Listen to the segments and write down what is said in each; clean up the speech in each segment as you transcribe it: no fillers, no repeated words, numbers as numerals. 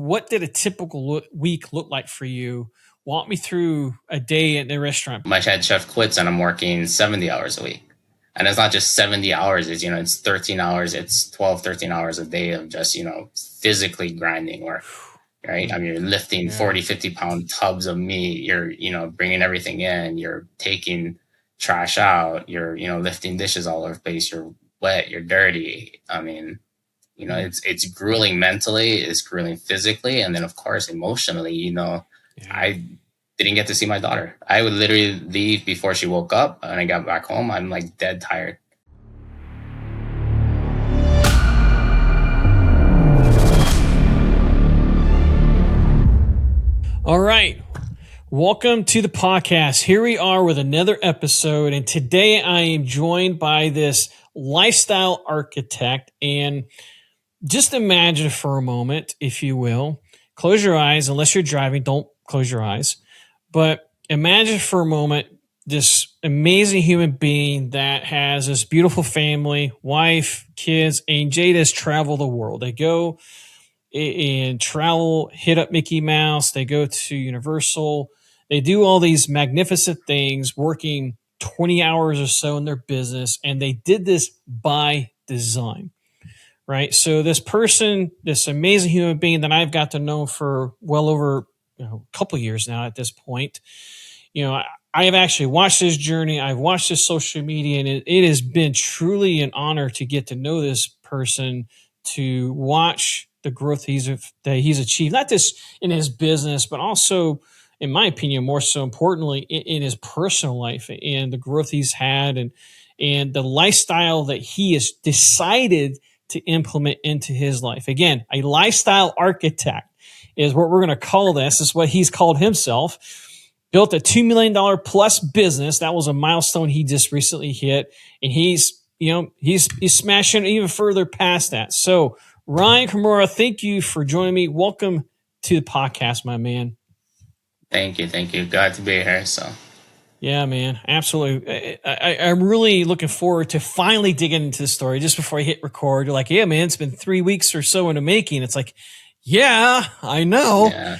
what did a typical week look like for you? Walk me through a day at the restaurant. My head chef quits and I'm working 70 hours a week. And it's not just 70 hours, it's 13 hours, it's 12, 13 hours a day of just, physically grinding work, right? I mean, you're lifting 40, 50 pound tubs of meat, you're, bringing everything in, you're taking trash out, you're, lifting dishes all over the place, you're wet, you're dirty. I mean, it's grueling mentally, it's grueling physically. And then of course, emotionally, I didn't get to see my daughter. I would literally leave before she woke up, and I got back home, I'm like dead tired. All right. Welcome to the podcast. Here we are with another episode. And today I am joined by this lifestyle architect. And just imagine for a moment, if you will, close your eyes. Unless you're driving, don't close your eyes. But imagine for a moment this amazing human being that has this beautiful family, wife, kids, and Jada has traveled the world. They go and travel, hit up Mickey Mouse. They go to Universal. They do all these magnificent things, working 20 hours or so in their business. And they did this by design, right? So this person, this amazing human being that I've got to know for well over a couple of years now at this point, I have actually watched his journey. I've watched his social media, and it has been truly an honor to get to know this person, to watch the growth that he's achieved, not just in his business, but also, in my opinion, more so importantly, in his personal life and the growth he's had and the lifestyle that he has decided to implement into his life. Again, a lifestyle architect is what we're going to call this. This is what he's called himself. Built a $2 million plus business. That was a milestone he just recently hit. And he's smashing even further past that. So Ryan Kimura, thank you for joining me. Welcome to the podcast, my man. Thank you. Glad to be here. So yeah, man, absolutely. I'm really looking forward to finally digging into the story. Just before I hit record, you're like, yeah, man, it's been 3 weeks or so in the making. It's like, yeah, I know. Yeah.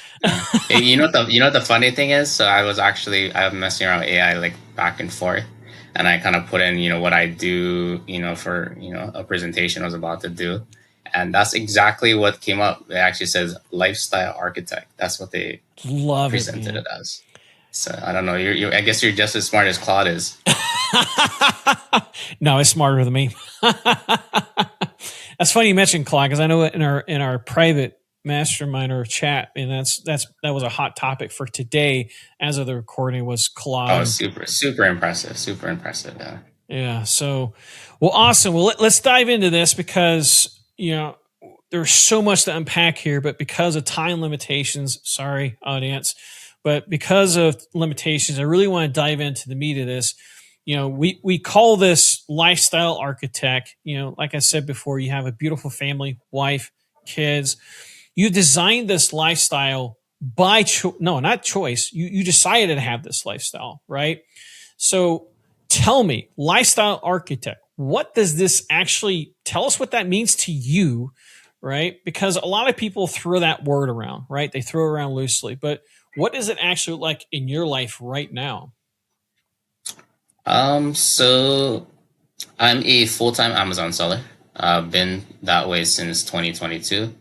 Hey, you know what the funny thing is? So I was messing around with AI like back and forth, and I kind of put in, what I do, for, a presentation I was about to do. And that's exactly what came up. It actually says lifestyle architect. That's what they presented it as. So I don't know. I guess you're just as smart as Claude is. No, it's smarter than me. That's funny you mentioned Claude, because I know in our private mastermind or chat, and that was a hot topic for today as of the recording, was Claude. Oh, super impressive. Yeah. Yeah. So, well, awesome. Well, let's dive into this, because there's so much to unpack here, but because of time limitations, sorry, audience, but because of limitations, I really want to dive into the meat of this. We call this lifestyle architect. Like I said before, you have a beautiful family, wife, kids. You designed this lifestyle by not choice. You decided to have this lifestyle, right? So tell me, lifestyle architect, what does this actually tell us? What that means to you, right? Because a lot of people throw that word around, right? They throw it around loosely, but what does it actually look like in your life right now? So I'm a full-time Amazon seller. I've been that way since 2022.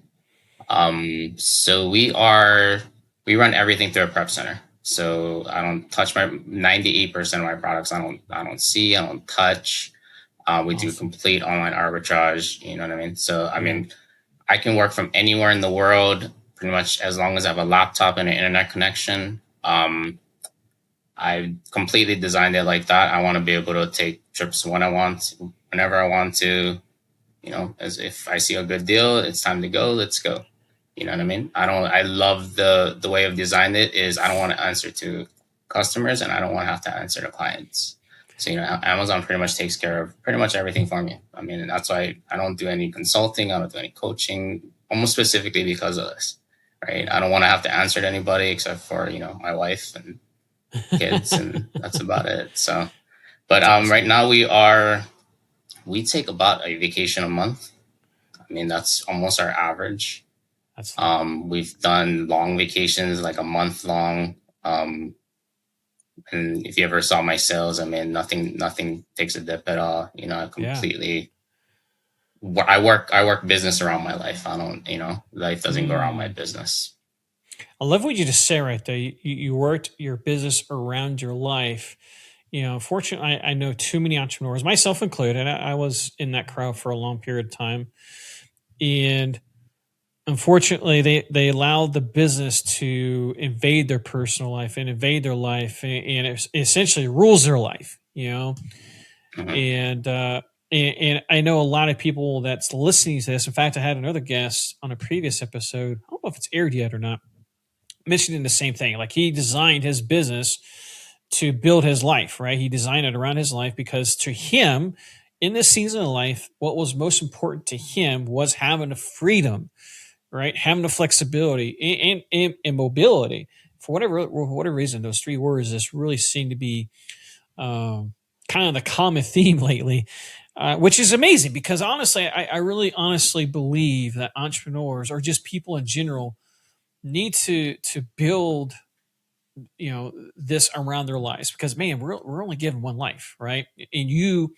So we run everything through a prep center. So I don't touch 98% of my products. I don't see, I don't touch. We do complete online arbitrage. You know what I mean? So, I can work from anywhere in the world, pretty much as long as I have a laptop and an internet connection. I completely designed it like that. I want to be able to take trips when I want, whenever I want to, as if I see a good deal, it's time to go, let's go. You know what I mean? I love the way I've designed it is I don't want to answer to customers, and I don't want to have to answer to clients. So, Amazon pretty much takes care of pretty much everything for me. And that's why I don't do any consulting. I don't do any coaching, almost specifically because of this, right? I don't want to have to answer to anybody except for, my wife and kids, and that's about it. So, but right now we take about a vacation a month. That's almost our average. We've done long vacations, like a month long. And if you ever saw my sales, I mean, nothing takes a dip at all. You know, I completely. Yeah. I work business around my life. I don't, life doesn't go around my business. I love what you just said right there. You worked your business around your life. Fortunately, I know too many entrepreneurs, myself included. I was in that crowd for a long period of time. And unfortunately, they allowed the business to invade their personal life and invade their life, and it essentially rules their life, Mm-hmm. And I know a lot of people that's listening to this. In fact, I had another guest on a previous episode. I don't know if it's aired yet or not, mentioning the same thing. Like, he designed his business to build his life, right? He designed it around his life because to him, in this season of life, what was most important to him was having the freedom, right? Having the flexibility and mobility. For whatever reason, those three words just really seem to be kind of the common theme lately, which is amazing because honestly, I really honestly believe that entrepreneurs or just people in general need to build this around their lives, because man, we're only given one life, right? And you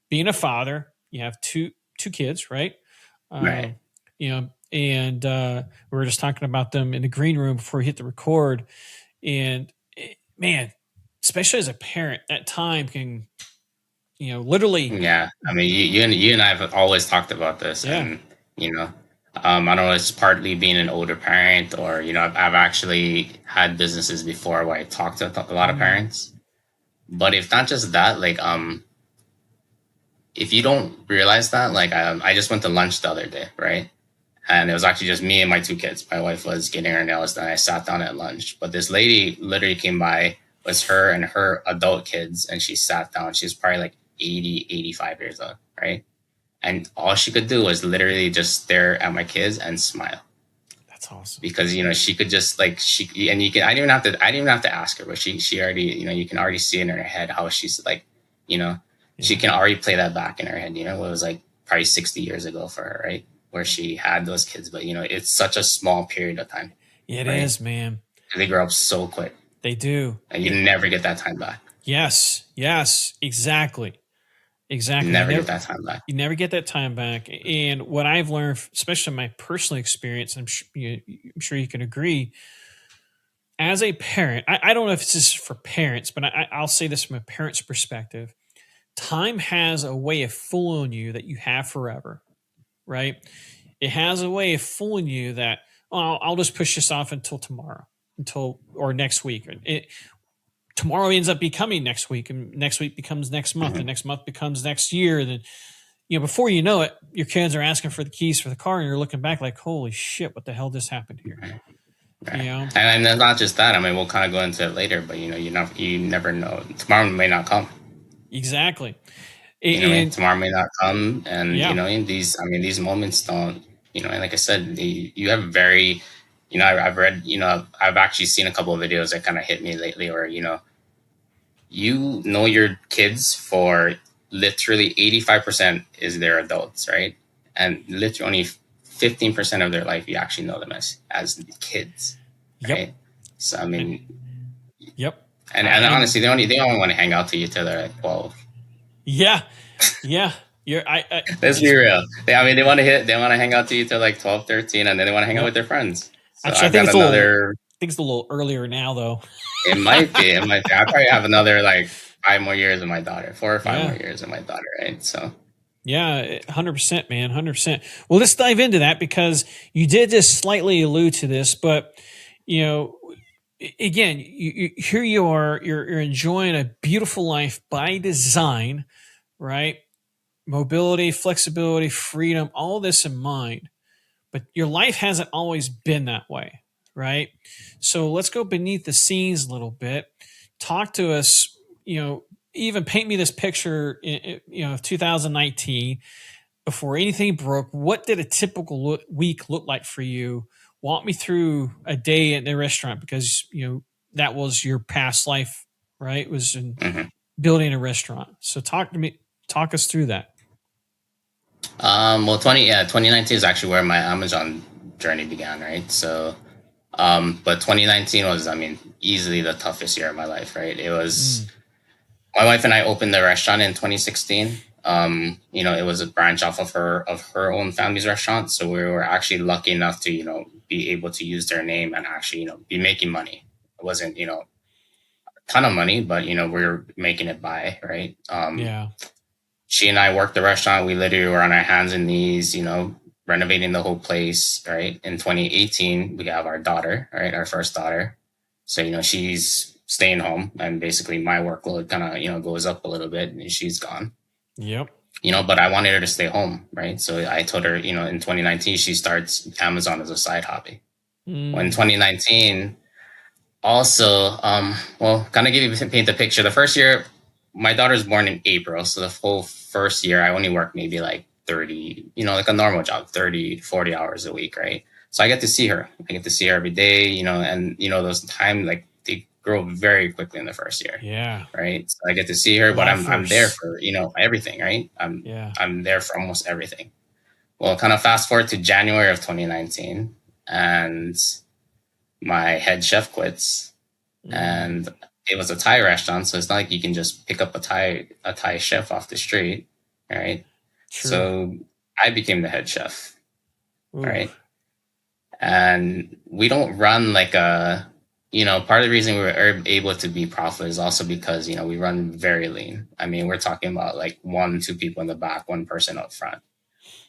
being a father, you have two kids, right? Right. And we were just talking about them in the green room before we hit the record. And man, especially as a parent, that time can, literally. Yeah. I mean, you and I have always talked about this, and, I don't know, it's partly being an older parent or, I've actually had businesses before where I talked to a lot of parents, but if not just that, like, if you don't realize that, like, I just went to lunch the other day, right? And it was actually just me and my two kids. My wife was getting her nails done. I sat down at lunch, but this lady literally came by, was her and her adult kids, and she sat down. She was probably like 80, 85 years old, right? And all she could do was literally just stare at my kids and smile. That's awesome. Because, she could just like, I didn't even have to ask her, but she already, you can already see in her head how she's like, she can already play that back in her head. It was like probably 60 years ago for her, right? Where she had those kids, but it's such a small period of time. It is, man. They grow up so quick. They do. And you never get that time back. Yes, exactly. You never get that time back. You never get that time back. And what I've learned, especially in my personal experience, I'm sure you can agree, as a parent, I don't know if it's just for parents, but I'll say this from a parent's perspective. Time has a way of fooling you that you have forever, right? It has a way of fooling you that, I'll just push this off until tomorrow, or next week. Tomorrow ends up becoming next week, and next week becomes next month, and next month becomes next year. Then, before you know it, your kids are asking for the keys for the car, and you're looking back like, holy shit, what the hell just happened here? Right. And it's not just that. I mean, we'll kind of go into it later, but you never know. Tomorrow may not come. Exactly. And tomorrow may not come, and these moments don't. And like I said, you have very. I've read. I've actually seen a couple of videos that kind of hit me lately, where your kids for literally 85% is their adults, right? And literally only 15% of their life you actually know them as kids, right? Yep. So I mean, yep. And honestly, they only want to hang out to you till they're like 12. Yeah. Let's be real. They want to hang out to you till like 12, 13, and then they want to hang out with their friends. So actually, I think it's a little earlier now, though. It might be. I probably have another like 5 more years of my daughter, 4 or 5 more years of my daughter, right? So. Yeah, 100%, man, 100%. Well, let's dive into that, because you did just slightly allude to this, but again, here you are, you're enjoying a beautiful life by design, right? Mobility, flexibility, freedom, all this in mind. But your life hasn't always been that way, right? So let's go beneath the scenes a little bit. Talk to us, even paint me this picture, of 2019, before anything broke. What did a typical week look like for you? Walk me through a day at the restaurant, because, that was your past life, right? It was in building a restaurant. So talk us through that. Well, 2019 is actually where my Amazon journey began, right? So, but 2019 was, I mean, easily the toughest year of my life, right? It was my wife and I opened the restaurant in 2016. It was a branch off of her own family's restaurant, so we were actually lucky enough to be able to use their name and actually be making money. It wasn't a ton of money, but we were making it by, right? Yeah. She and I worked the restaurant. We literally were on our hands and knees, renovating the whole place, right? In 2018, we have our daughter, right? Our first daughter. So, she's staying home, and basically my workload kind of, goes up a little bit, and she's gone. Yep. But I wanted her to stay home, right? So I told her, in 2019, she starts Amazon as a side hobby. Well, in 2019, also, kind of paint the picture. The first year, my daughter's born in April. So the whole first year, I only worked maybe like 30, like a normal job, 30, 40 hours a week, right? So I get to see her. I get to see her every day, and, those time, like, they grow very quickly in the first year. Yeah. Right. So I get to see her, but I'm there for, everything, right? I'm there for almost everything. Well, kind of fast forward to January of 2019, and my head chef quits, and it was a Thai restaurant, so it's not like you can just pick up a Thai chef off the street, right? True. So I became the head chef, right? And we don't run like a, part of the reason we were able to be profitable is also because, we run very lean. I mean, we're talking about like 1-2 people in the back, one person up front.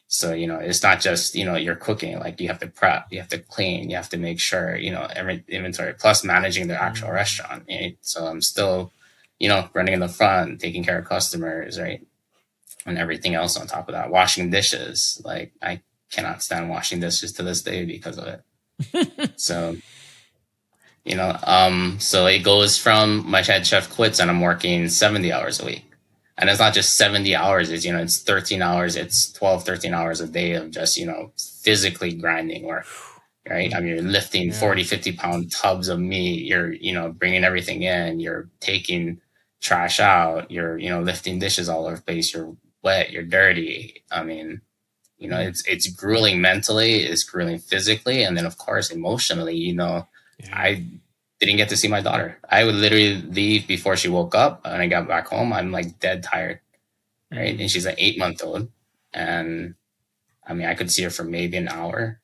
So, it's not just, you're cooking, like you have to prep, you have to clean, you have to make sure, every inventory, plus managing the actual restaurant. Right? So I'm still, running in the front, taking care of customers, right? And everything else on top of that, washing dishes. Like I cannot stand washing dishes to this day because of it. So, so it goes from my head chef quits and I'm working 70 hours a week. And it's not just 70 hours, it's 13 hours, it's 12, 13 hours a day of just, physically grinding work, right? I mean, you're lifting 40, 50 pound tubs of meat, you're, bringing everything in, you're taking trash out, you're, lifting dishes all over the place, you're wet, you're dirty. I mean, it's grueling mentally, it's grueling physically. And then of course, emotionally, I didn't get to see my daughter. I would literally leave before she woke up, and I got back home, I'm like dead tired, right? And she's an 8-month-old, and I mean, I could see her for maybe an hour,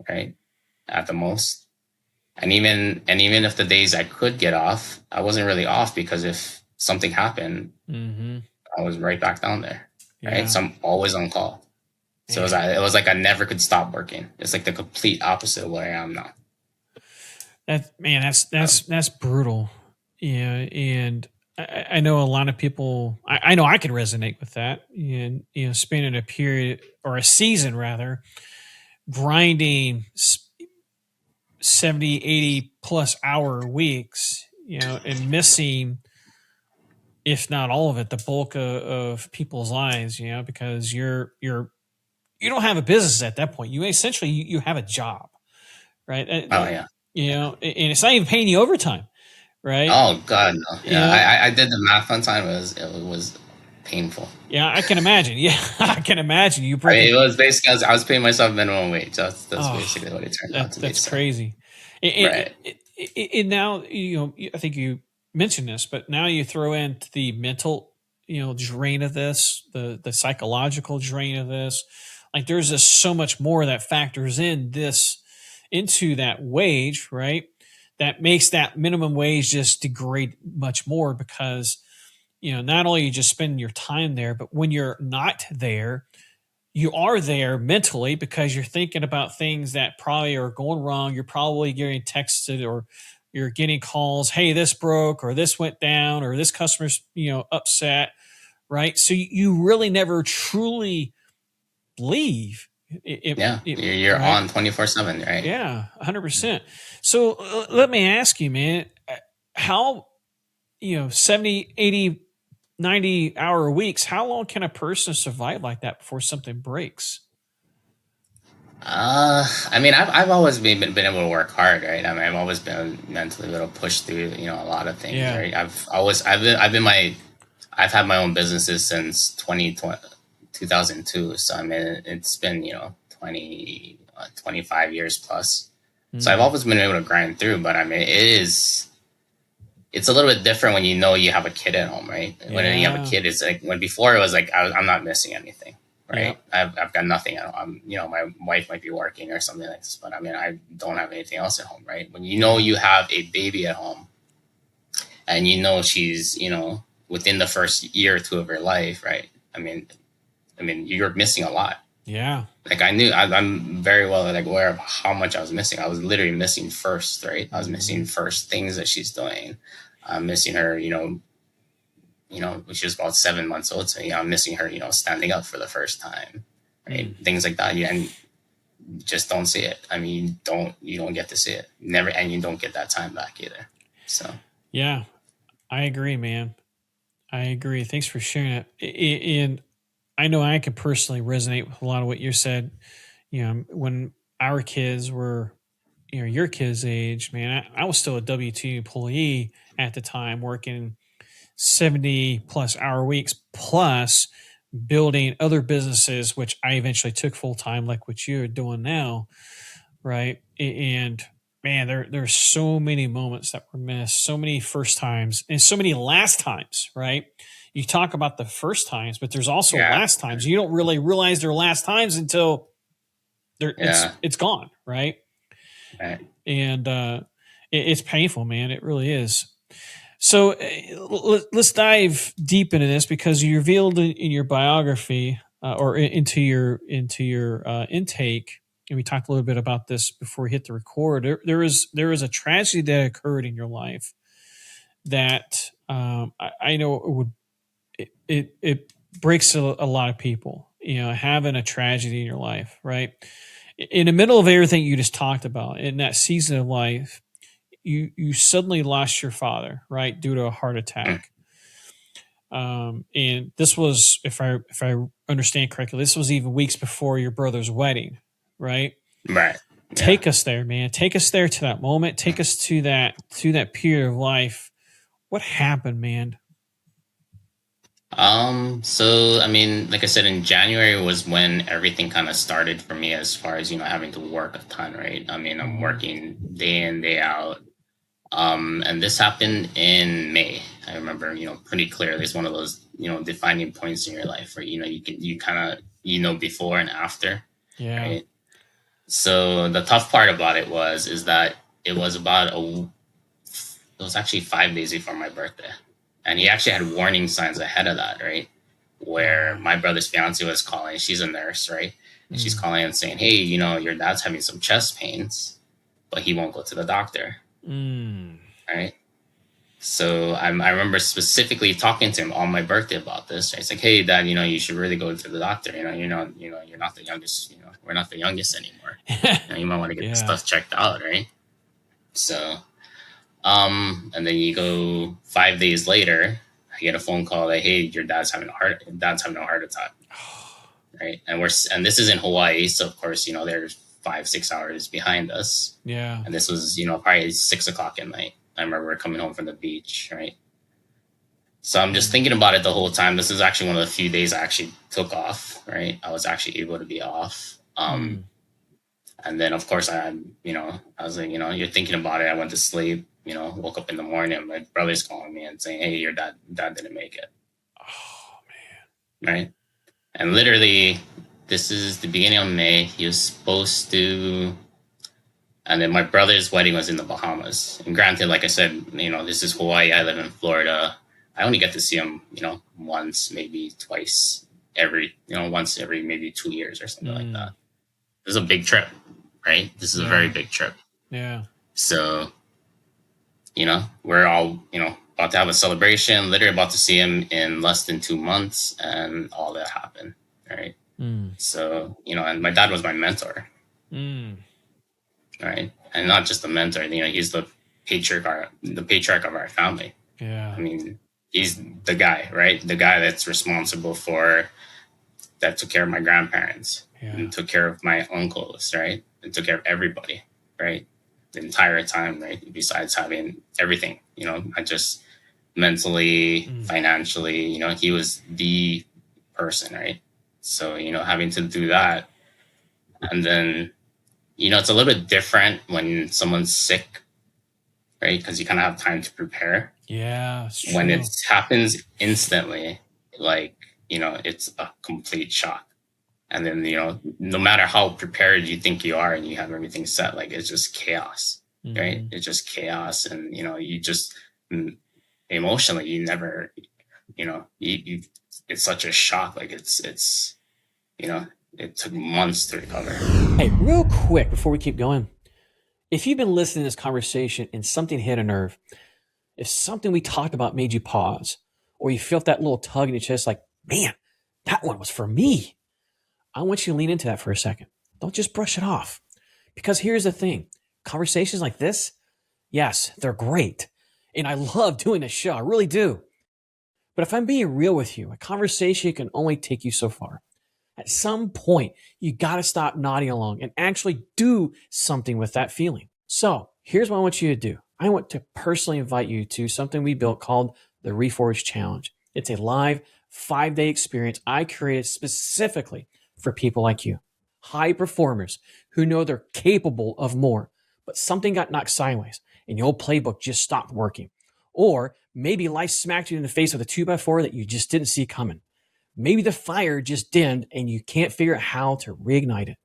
right, at the most. And even if the days I could get off, I wasn't really off, because if something happened, I was right back down there, right? So I'm always on call. So it was like I never could stop working. It's like the complete opposite of where I am now. That's brutal. Yeah. And I know a lot of people, I know I can resonate with that. And, spending a period, or a season rather, grinding 70, 80 plus hour weeks, and missing, if not all of it, the bulk of people's lives, because you don't have a business at that point. You essentially, you have a job, right? Oh yeah. And it's not even paying you overtime, right? Oh God, no. Yeah, I did the math one time. It was painful. Yeah, I can imagine. Yeah, I can imagine. It was basically I was paying myself minimum wage. That's basically what it turned out to be. That's crazy. Right. And now, I think you mentioned this, but now you throw in the mental, drain of this, the psychological drain of this. Like there's just so much more that factors into that wage, right? That makes that minimum wage just degrade much more, because, not only you just spend your time there, but when you're not there, you are there mentally, because you're thinking about things that probably are going wrong. You're probably getting texted, or you're getting calls. Hey, this broke, or this went down, or this customer's, upset. Right. So you really never truly leave. You're right? On 24/7, right? Yeah, 100%. So let me ask you, man, how, 70, 80, 90 hour weeks, how long can a person survive like that before something breaks? I mean, I've always been able to work hard, right? I mean, I've always been mentally able to push through, a lot of things, right? I've had my own businesses since 2002. So I mean, it's been, 25 years plus. So I've always been able to grind through, but I mean, it's a little bit different when you know you have a kid at home, right? When you have a kid, it's like when before it was like I'm not missing anything, right? I've got nothing at home. My wife might be working or something like this, but I mean, I don't have anything else at home, right? When you know you have a baby at home, and you know she's within the first year or two of her life, right? I mean, you're missing a lot. Yeah. Like I'm very well aware of how much I was missing. I was literally missing first, right? I was missing first things that she's doing. I'm missing her, when she was about 7 months old. So, I'm missing her, standing up for the first time, right? Things like that. And you just don't see it. I mean, you don't get to see it. Never, and you don't get that time back either. So. Yeah, I agree, man. I agree. Thanks for sharing it. And I know I can personally resonate with a lot of what you said. When our kids were, your kids' age, man, I was still a W-2 employee at the time, working 70 plus hour weeks, plus building other businesses, which I eventually took full time, like what you're doing now, right? And man, there's so many moments that were missed, so many first times and so many last times, right? You talk about the first times, but there's also last times. You don't really realize they're last times until it's gone, right? Right. And it's painful, man. It really is. So let's dive deep into this, because you revealed in your biography or into your intake, and we talked a little bit about this before we hit the record. There is a tragedy that occurred in your life that I know it breaks a lot of people. Having a tragedy in your life, right? In the middle of everything you just talked about, in that season of life, you suddenly lost your father, right, due to a heart attack. And this was, if I understand correctly, this was even weeks before your brother's wedding, right? Right. Yeah. Take us there, man. Take us there to that moment. Take us to that period of life. What happened, man? So I mean, like I said, in January was when everything kind of started for me, as far as having to work a ton, right? I mean, I'm working day in, day out. And this happened in May. I remember, pretty clearly. It's one of those, defining points in your life where, you kind of, before and after. Yeah. Right? So the tough part about it is that it was it was actually 5 days before my birthday. And he actually had warning signs ahead of that, right? Where my brother's fiance was calling. She's a nurse, right? And she's calling and saying, hey, your dad's having some chest pains, but he won't go to the doctor. Right. So I remember specifically talking to him on my birthday about this. Right? It's like, hey, Dad, you should really go to the doctor. You're not the youngest. We're not the youngest anymore. You might want to get this stuff checked out, right? So, and then you go 5 days later, I get a phone call that, hey, your dad's having a heart attack. Right. And this is in Hawaii, so of course, there's 5-6 hours behind us. Yeah. And this was, probably 6 o'clock at night. I remember we're coming home from the beach, right? So I'm just thinking about it the whole time. This is actually one of the few days I actually took off, right? I was actually able to be off. And then, of course, I was like, you're thinking about it. I went to sleep, woke up in the morning. My brother's calling me and saying, hey, your dad didn't make it. Oh, man. Right? And literally, this is the beginning of May. He was supposed to, and then my brother's wedding was in the Bahamas. And granted, like I said, this is Hawaii. I live in Florida. I only get to see him, once, maybe twice once every maybe 2 years or something like that. This is a big trip, right? This is a very big trip. Yeah. So, we're all, about to have a celebration, literally about to see him in less than 2 months, and all that happened, right? So, and my dad was my mentor. Right. And not just a mentor, he's the patriarch of our family. Yeah. I mean, he's the guy, right? The guy that's responsible that took care of my grandparents and took care of my uncles, right? And took care of everybody, right? The entire time, right? Besides having everything, not just mentally, financially, he was the person, right? So, having to do that. And then, it's a little bit different when someone's sick, right? Because you kind of have time to prepare. Yeah, it's true. When it happens instantly, like, it's a complete shock. And then, no matter how prepared you think you are and you have everything set, like, it's just chaos, right? It's just chaos. And, you just emotionally, you never, it's such a shock. Like, it's, it took months to recover. Hey, real quick before we keep going, if you've been listening to this conversation and something hit a nerve, if something we talked about made you pause, or you felt that little tug in your chest, like, man, that one was for me, I want you to lean into that for a second. Don't just brush it off. Because here's the thing. Conversations like this, yes, they're great. And I love doing this show. I really do. But if I'm being real with you, a conversation can only take you so far. At some point, you got to stop nodding along and actually do something with that feeling. So here's what I want you to do. I want to personally invite you to something we built called the Reforge Challenge. It's a live 5-day experience I created specifically for people like you, high performers who know they're capable of more, but something got knocked sideways and your old playbook just stopped working. Or maybe life smacked you in the face with a 2x4 that you just didn't see coming. Maybe the fire just dimmed and you can't figure out how to reignite it.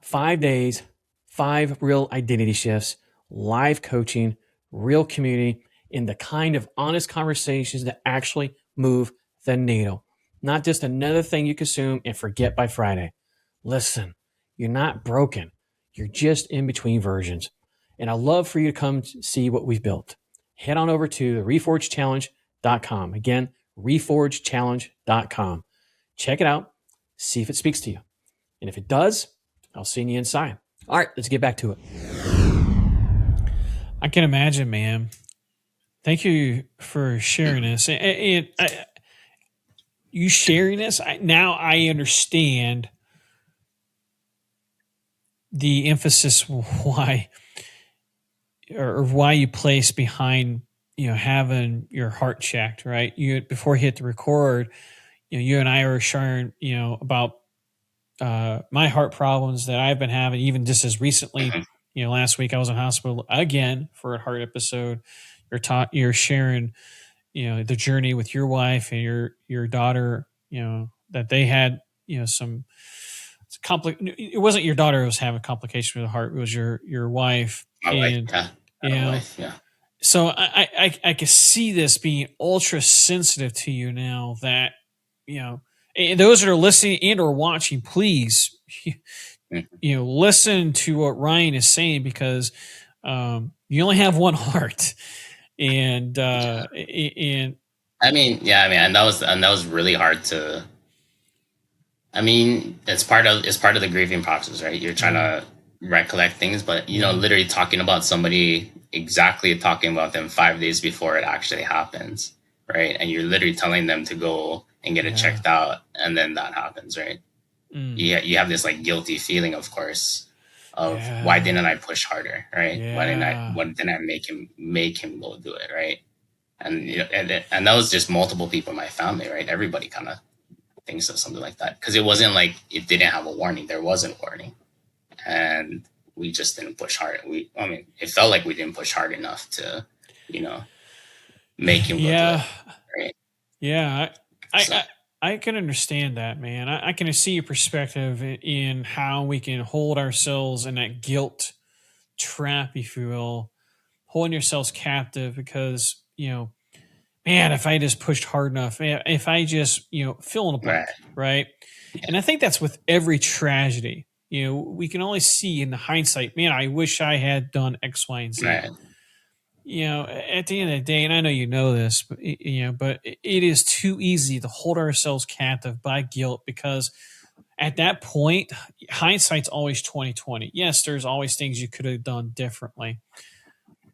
5 days, 5 real identity shifts, live coaching, real community, and the kind of honest conversations that actually move the needle. Not just another thing you consume and forget by Friday. Listen, you're not broken. You're just in between versions. And I'd love for you to come see what we've built. Head on over to reforgechallenge.com. Again, reforgechallenge.com. Check it out. See if it speaks to you. And if it does, I'll see you inside. All right, let's get back to it. I can imagine, man. Thank you for sharing this. You sharing this, now I understand the emphasis why you place behind, having your heart checked, right? Before you hit the record, you and I were sharing, about my heart problems that I've been having, even just as recently. Last week I was in hospital again for a heart episode. You're sharing, the journey with your wife and your daughter, that they had, some it wasn't your daughter who was having complications with the heart. It was your wife. My wife, yeah. So I can see this being ultra sensitive to you now that, and those that are listening and or watching, please, listen to what Ryan is saying, because you only have one heart. And and and that was really hard to. It's part of the grieving process, right? You're trying to recollect things, but literally talking about somebody, exactly talking about them 5 days before it actually happens, right? And you're literally telling them to go and get it checked out, and then that happens, right? You have this like guilty feeling, of course, of why didn't I push harder, right? Why didn't I make him go do it, right? And and that was just multiple people in my family, right? Everybody kind of thinks of something like that, because it wasn't like it didn't have a warning. There was a warning, and we just didn't push hard. It felt like we didn't push hard enough to, make him go do it, right? Yeah, I can understand that, man. I can see your perspective in how we can hold ourselves in that guilt trap, if you will, holding yourselves captive because, man, if I just pushed hard enough, if I just, fill in a blank, right? And I think that's with every tragedy. We can only see in the hindsight, man, I wish I had done X, Y, and Z. Right. At the end of the day, and I know you know this, but but it is too easy to hold ourselves captive by guilt, because at that point, hindsight's always 20/20. Yes, there's always things you could have done differently,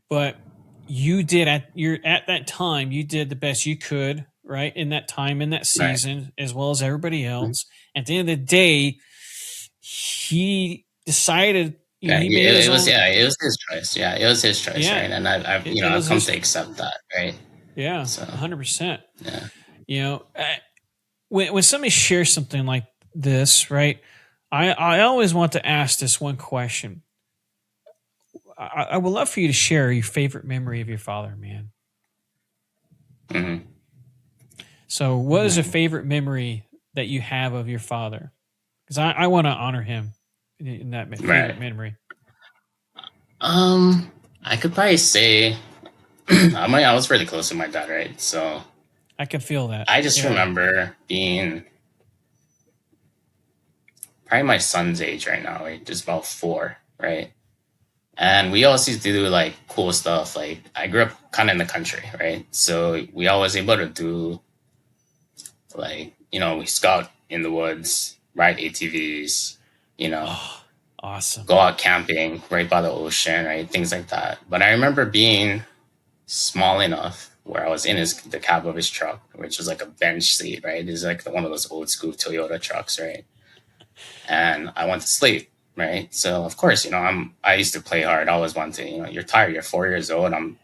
but you did at that time, you did the best you could, right? In that time, in that season, as well as everybody else. At the end of the day, he decided. It was his choice. Yeah, it was his choice, right? And I've come to accept that, right? Yeah, 100%. Yeah, when somebody shares something like this, right? I always want to ask this one question: I would love for you to share your favorite memory of your father, man. Mm-hmm. So, what is a favorite memory that you have of your father? Because I want to honor him in that favorite memory. I could probably say I was really close to my dad, right? So I can feel that. I just remember being probably my son's age right now, right? Just about 4, right? And we always used to do like cool stuff. Like I grew up kind of in the country, right? So we always able to do like, we scout in the woods, ride ATVs, awesome. Go out camping right by the ocean, right? Things like that. But I remember being small enough where I was in the cab of his truck, which was like a bench seat, right? It's like one of those old school Toyota trucks, right? And I went to sleep, right? So of course, I used to play hard. I always wanted to, you're tired. You're 4 years old. I'm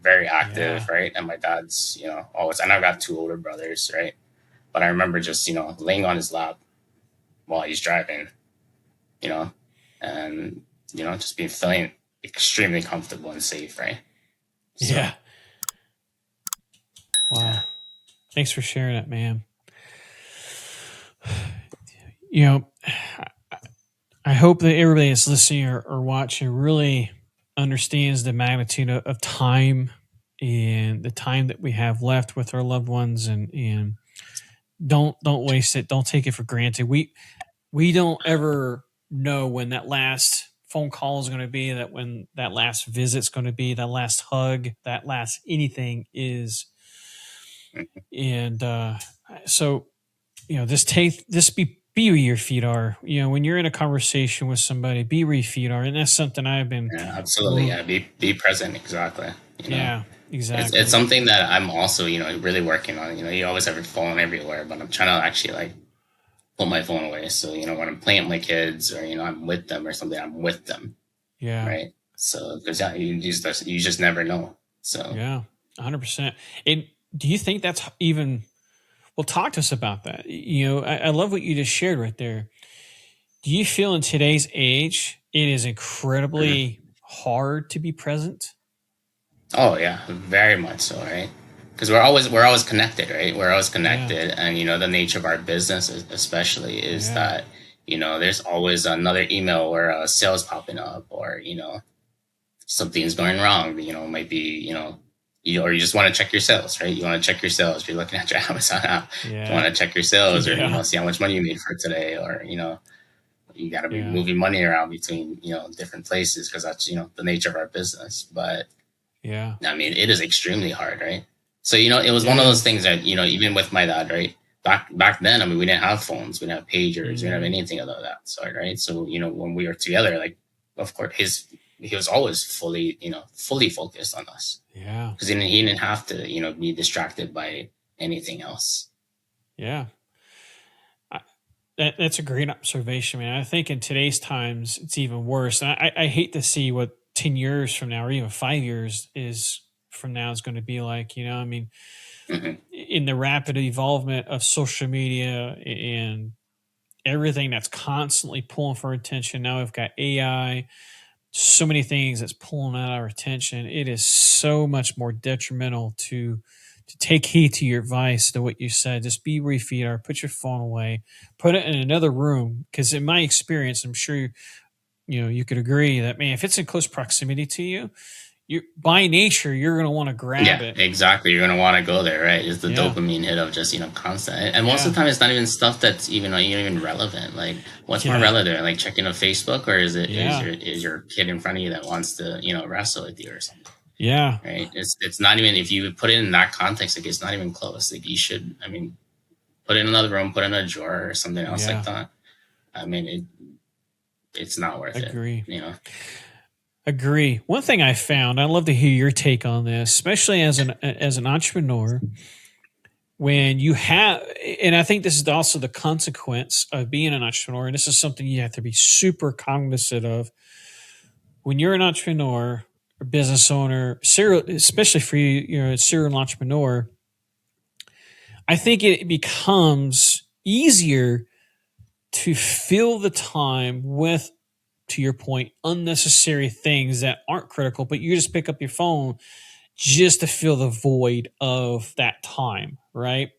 very active, right? And my dad's, always. And I've got 2 older brothers, right? But I remember just laying on his lap while he's driving, and just feeling extremely comfortable and safe, right? So, yeah. Wow. Thanks for sharing that, man. I hope that everybody that's listening or watching really understands the magnitude of time and the time that we have left with our loved ones, and don't waste it. Don't take it for granted. We don't ever know when that last phone call is going to be, that when that last visit's going to be, that last hug, that last anything is. And so, be where your feet are. When you're in a conversation with somebody, be where your feet are. And that's something I've been. Yeah, absolutely. Yeah. Be present. Exactly. Yeah, exactly. It's something that I'm also, really working on. You always have your phone everywhere, but I'm trying to actually like put my phone away. So, when I'm playing with my kids or, I'm with them or something, I'm with them. Yeah. Right. So, because you just never know. So, yeah, 100%. And do you think that's even, well, talk to us about that. I love what you just shared right there. Do you feel in today's age, it is incredibly hard to be present? Oh yeah, very much so, right? Because we're always connected, right? We're always connected, and the nature of our business, especially, is that there's always another email or a sales popping up, or something's going wrong. Might be or you just want to check your sales, right? You want to check your sales. You're looking at your Amazon app. You want to check your sales, or see how much money you made for today, or you got to be moving money around between different places, because that's the nature of our business. But I mean, it is extremely hard, right? So it was one of those things that even with my dad, right? Back then, I mean, we didn't have phones, we didn't have pagers, we didn't have anything of that sort, right? So when we were together, like, of course, he was always fully focused on us. Yeah. Because he didn't have to, be distracted by anything else. Yeah. That's a great observation, man. I think in today's times, it's even worse. And I hate to see what 10 years from now, or even 5 years from now is going to be like. I mean, in the rapid evolvement of social media and everything that's constantly pulling for attention. Now we've got AI, so many things that's pulling out our attention. It is so much more detrimental to take heed to your advice, to what you said. Just be where your feet are, put your phone away, put it in another room. Because in my experience, I'm sure you could agree that, man, if it's in close proximity to you, by nature, you're going to want to grab it. Exactly. You're going to want to go there, right? It's the dopamine hit of just, constant. And most of the time, it's not even stuff that's even relevant. Like, what's more relevant? Like checking on Facebook, or is it is your kid in front of you that wants to, wrestle with you or something? Yeah. Right. It's not even, if you put it in that context, like, it's not even close. Like, you should, put it in another room, put it in a drawer or something else like that. It's not worth it. Agree. One thing I found, I'd love to hear your take on this, especially as an entrepreneur, when you have, and I think this is also the consequence of being an entrepreneur, and this is something you have to be super cognizant of. When you're an entrepreneur or business owner, especially for you, you're a serial entrepreneur, I think it becomes easier to fill the time with to your point, unnecessary things that aren't critical, but you just pick up your phone just to fill the void of that time, right?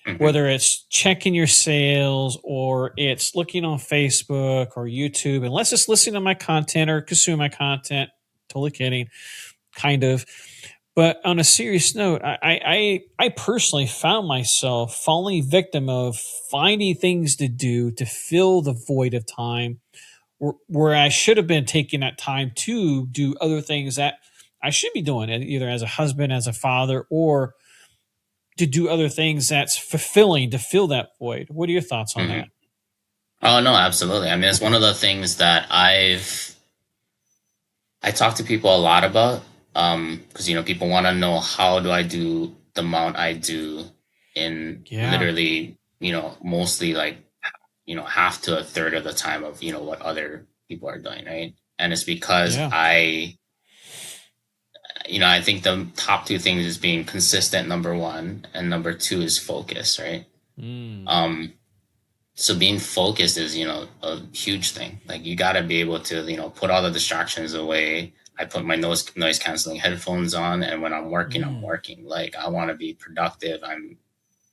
Mhm. Whether it's checking your sales or it's looking on Facebook or YouTube, unless it's listening to my content or consuming my content. Totally kidding, kind of. But on a serious note, I personally found myself falling victim of finding things to do to fill the void of time where I should have been taking that time to do other things that I should be doing, either as a husband, as a father, or to do other things that's fulfilling to fill that void. What are your thoughts on that? Oh no, absolutely. I mean, it's one of the things that I talk to people a lot about, because people want to know, how do I do the amount I do in literally, mostly like, half to a third of the time of what other people are doing, right? And it's because I think the top two things is being consistent, number one, and number two is focus, right? So being focused is, a huge thing. Like, you got to be able to, put all the distractions away. I put my noise canceling headphones on, and when I'm working, I'm working. Like, I want to be productive.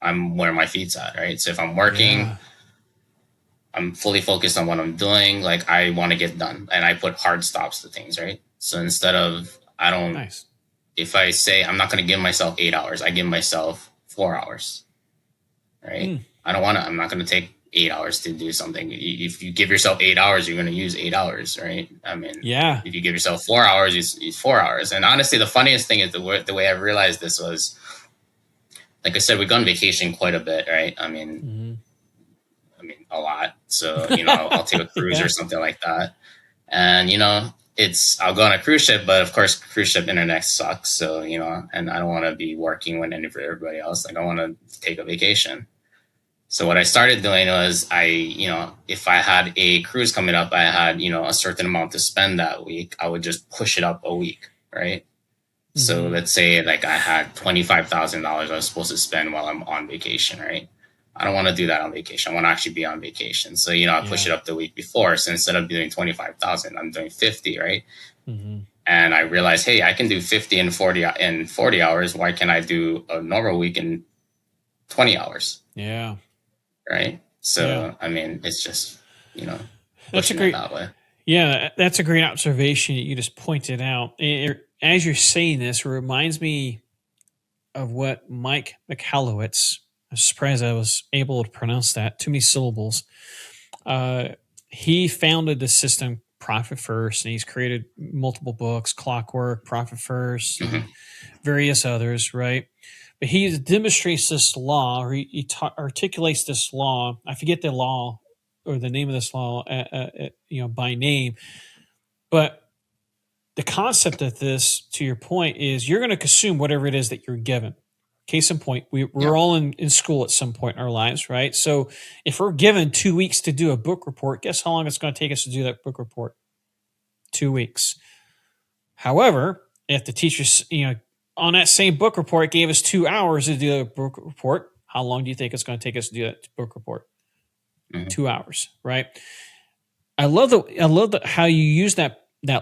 I'm where my feet's at, right? So if I'm working, I'm fully focused on what I'm doing. Like, I want to get done, and I put hard stops to things, right? So instead of, if I say I'm not going to give myself 8 hours, I give myself 4 hours, right? I'm not going to take 8 hours to do something. If you give yourself 8 hours, you're going to use 8 hours, right? I mean, if you give yourself 4 hours, use 4 hours. And honestly, the funniest thing is the way I realized this was, like I said, we go on vacation quite a bit, right? I mean, a lot. So, I'll take a cruise or something like that. And, I'll go on a cruise ship, but of course, cruise ship internet sucks. So, and I don't want to be working when everybody else. Like, I want to take a vacation. So what I started doing was if I had a cruise coming up, I had, a certain amount to spend that week, I would just push it up a week, right? So let's say like I had $25,000 I was supposed to spend while I'm on vacation, right? I don't want to do that on vacation. I want to actually be on vacation. So, I push it up the week before. So instead of doing 25,000, I'm doing 50, right? And I realized, hey, I can do 50 and 40 hours. Why can't I do a normal week in 20 hours? Yeah. Right. So, I mean, it's just, that's a great, that way. Yeah, that's a great observation that you just pointed out. As you're saying this, it reminds me of what Mike Michalowicz, I'm surprised I was able to pronounce that, too many syllables. He founded the system Profit First, and he's created multiple books, Clockwork, Profit First, and various others, right? But he demonstrates this law, or he articulates this law. I forget the law or the name of this law, by name. But the concept of this, to your point, is you're going to consume whatever it is that you're given. Case in point, we're all in school at some point in our lives, right? So if we're given 2 weeks to do a book report, guess how long it's going to take us to do that book report? 2 weeks. However, if the teacher's, on that same book report gave us 2 hours to do a book report, how long do you think it's going to take us to do that book report? 2 hours, right? I love how you use that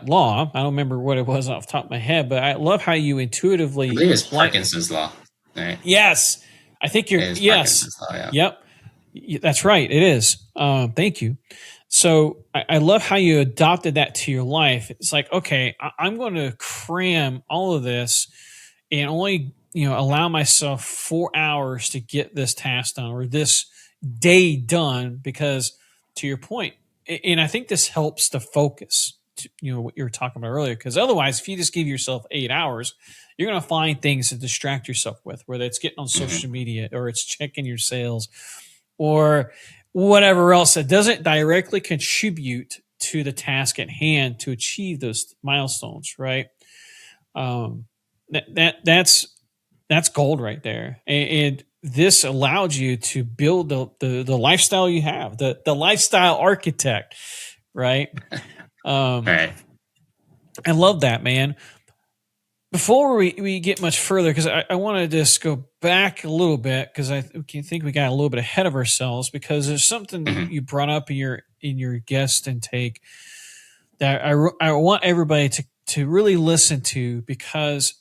law. I don't remember what it was off the top of my head, but I love how you intuitively. I believe it's Parkinson's law. Right. Yes, I think you're. Yes, law, Yep, that's right. It is. Thank you. So I love how you adopted that to your life. It's like, okay, I'm going to cram all of this and only allow myself 4 hours to get this task done or this day done, because to your point, and I think this helps to focus. What you were talking about earlier, because otherwise, if you just give yourself 8 hours, you're going to find things to distract yourself with, whether it's getting on social media or it's checking your sales or whatever else that doesn't directly contribute to the task at hand to achieve those milestones, right? That's gold right there. And this allowed you to build the lifestyle you have, the lifestyle architect, right? Right. I love that, man. Before we get much further, because I want to just go back a little bit, because I think we got a little bit ahead of ourselves, because there's something that you brought up in your guest intake that I want everybody to really listen to, because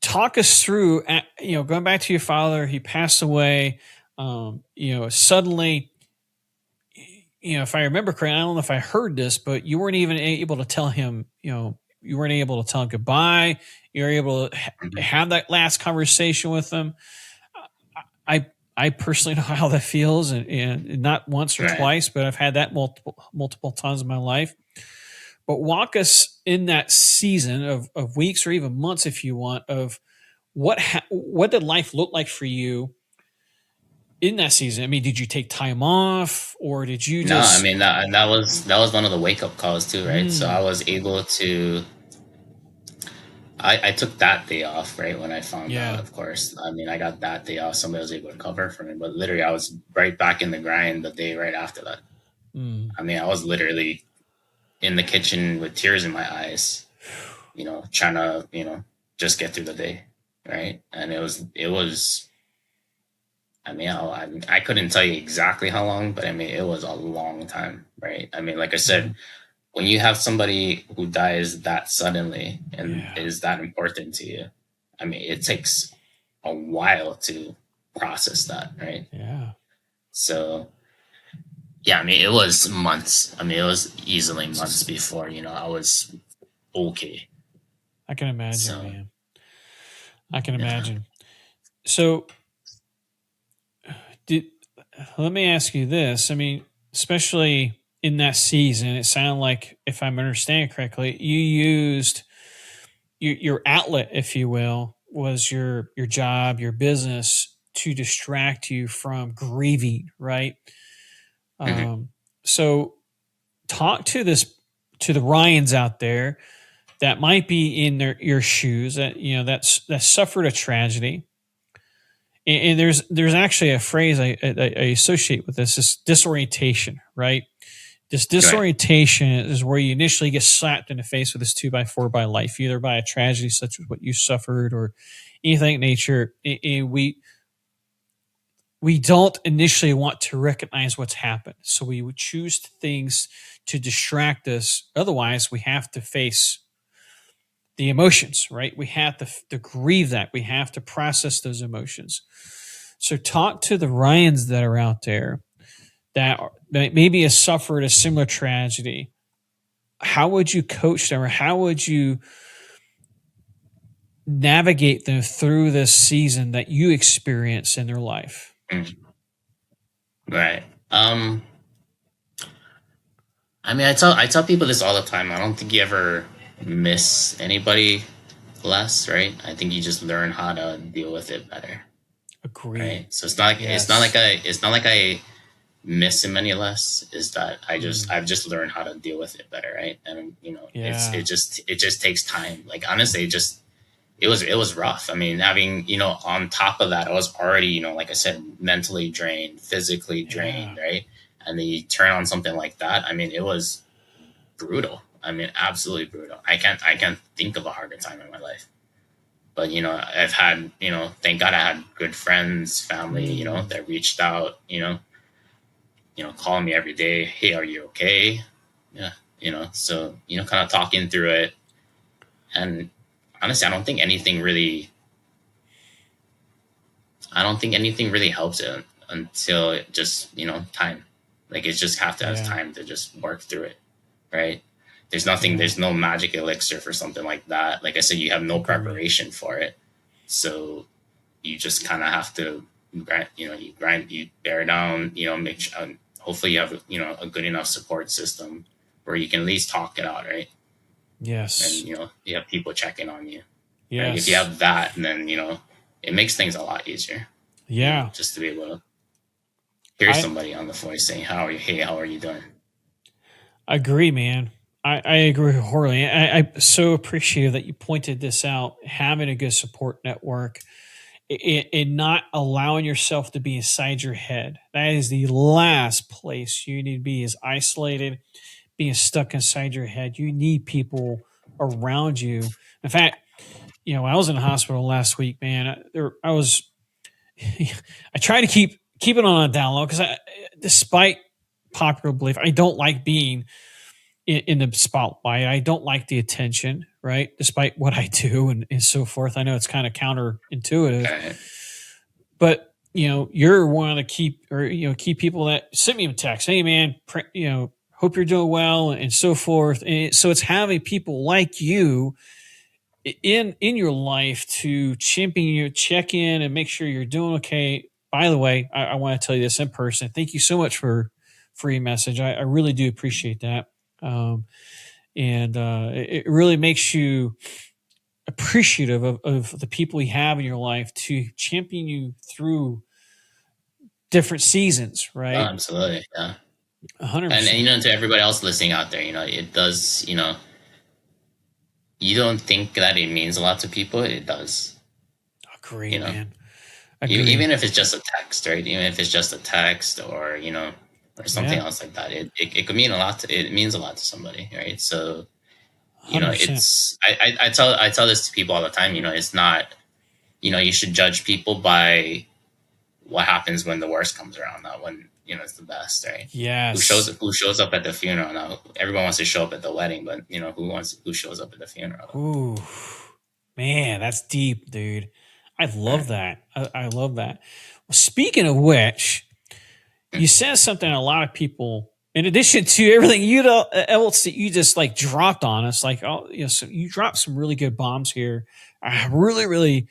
talk us through, going back to your father. He passed away, suddenly, if I remember correctly, I don't know if I heard this, but you weren't even able to tell him, you weren't able to tell him goodbye. You were able to have that last conversation with him. I personally know how that feels, and not once or twice, but I've had that multiple times in my life. But walk us in that season of weeks or even months, if you want, of what did life look like for you in that season? I mean, did you take time off, or did you just? No, I mean that was one of the wake up calls too, right? So I was able to. I took that day off, right, when I found out, of course. I mean, I got that day off. Somebody was able to cover for me. But literally, I was right back in the grind the day right after that. I mean, I was literally in the kitchen with tears in my eyes, trying to, just get through the day, right? And it was, I mean, I couldn't tell you exactly how long, but I mean, it was a long time, right? I mean, like I said, when you have somebody who dies that suddenly and is that important to you, I mean, it takes a while to process that, right? Yeah. So, yeah, I mean, it was months. I mean, it was easily months before, I was okay. I can imagine, man. I can imagine. So, let me ask you this. I mean, especially in that season, it sounded like, if I'm understanding correctly, you used your outlet, if you will, was your job, your business, to distract you from grieving, right? So talk to the Ryans out there that might be in your shoes, that that suffered a tragedy. And there's actually a phrase I associate with this is disorientation, right? This disorientation is where you initially get slapped in the face with this 2x4 by life, either by a tragedy such as what you suffered or anything in nature. And we don't initially want to recognize what's happened. So we would choose things to distract us. Otherwise, we have to face the emotions, right? We have to grieve that. We have to process those emotions. So talk to the Ryans that are out there that maybe has suffered a similar tragedy. How would you coach them, or how would you navigate them through this season that you experience in their life? Right. I mean, I tell people this all the time. I don't think you ever miss anybody less, right? I think you just learn how to deal with it better. Agree. Right. So it's not like I miss him any less. Is that I've just learned how to deal with it better, right? And it just takes time. Like honestly, it was rough. I mean, having on top of that, I was already like I said, mentally drained, physically drained, right? And then you turn on something like that. I mean, it was brutal. I mean, absolutely brutal. I can't think of a harder time in my life. But I've had thank God I had good friends, family, that reached out, calling me every day. Hey, are you okay? Yeah, so kind of talking through it. And honestly, I don't think anything really helps it until it just time. Like it just have to have time to just work through it, right? There's no magic elixir for something like that. Like I said, you have no preparation for it. So you just kind of have to grind, you bear down, make sure, hopefully you have, a good enough support system where you can at least talk it out, right? Yes. And, you have people checking on you. Yes. Right? If you have that, then, it makes things a lot easier. Yeah. Just to be able to hear somebody on the voice saying, hey, how are you doing? I agree, man. I agree wholeheartedly. I so appreciate that you pointed this out, having a good support network and not allowing yourself to be inside your head. That is the last place you need to be, is isolated, being stuck inside your head. You need people around you. In fact, when I was in the hospital last week, man, I try to keep it on a down low, because despite popular belief, I don't like being in the spotlight. I don't like the attention, right? Despite what I do and so forth. I know it's kind of counterintuitive, Okay. but you're one of the key people that sent me a text. Hey man, hope you're doing well and so forth. And so it's having people like you in your life to champion you, check in and make sure you're doing okay. By the way, I want to tell you this in person. Thank you so much for your message. I really do appreciate that. And it really makes you appreciative of the people you have in your life to champion you through different seasons, Oh, right? absolutely. Yeah. 100%. And to everybody else listening out there, it does, you don't think that it means a lot to people. It does. Agree, man. Even if it's just a text, right? Even if it's just a text or, or something else like that, it could mean a lot. It means a lot to somebody, right? So, 100%. I tell this to people all the time, it's not, you should judge people by what happens when the worst comes around, not when, it's the best, right? Yes. Who shows up at the funeral? Now, everyone wants to show up at the wedding, but who shows up at the funeral? Ooh, man, that's deep, dude. I love that. I love that. Well, speaking of which, you said something a lot of people, in addition to everything else that you just like dropped on us, like, so you dropped some really good bombs here. I really, really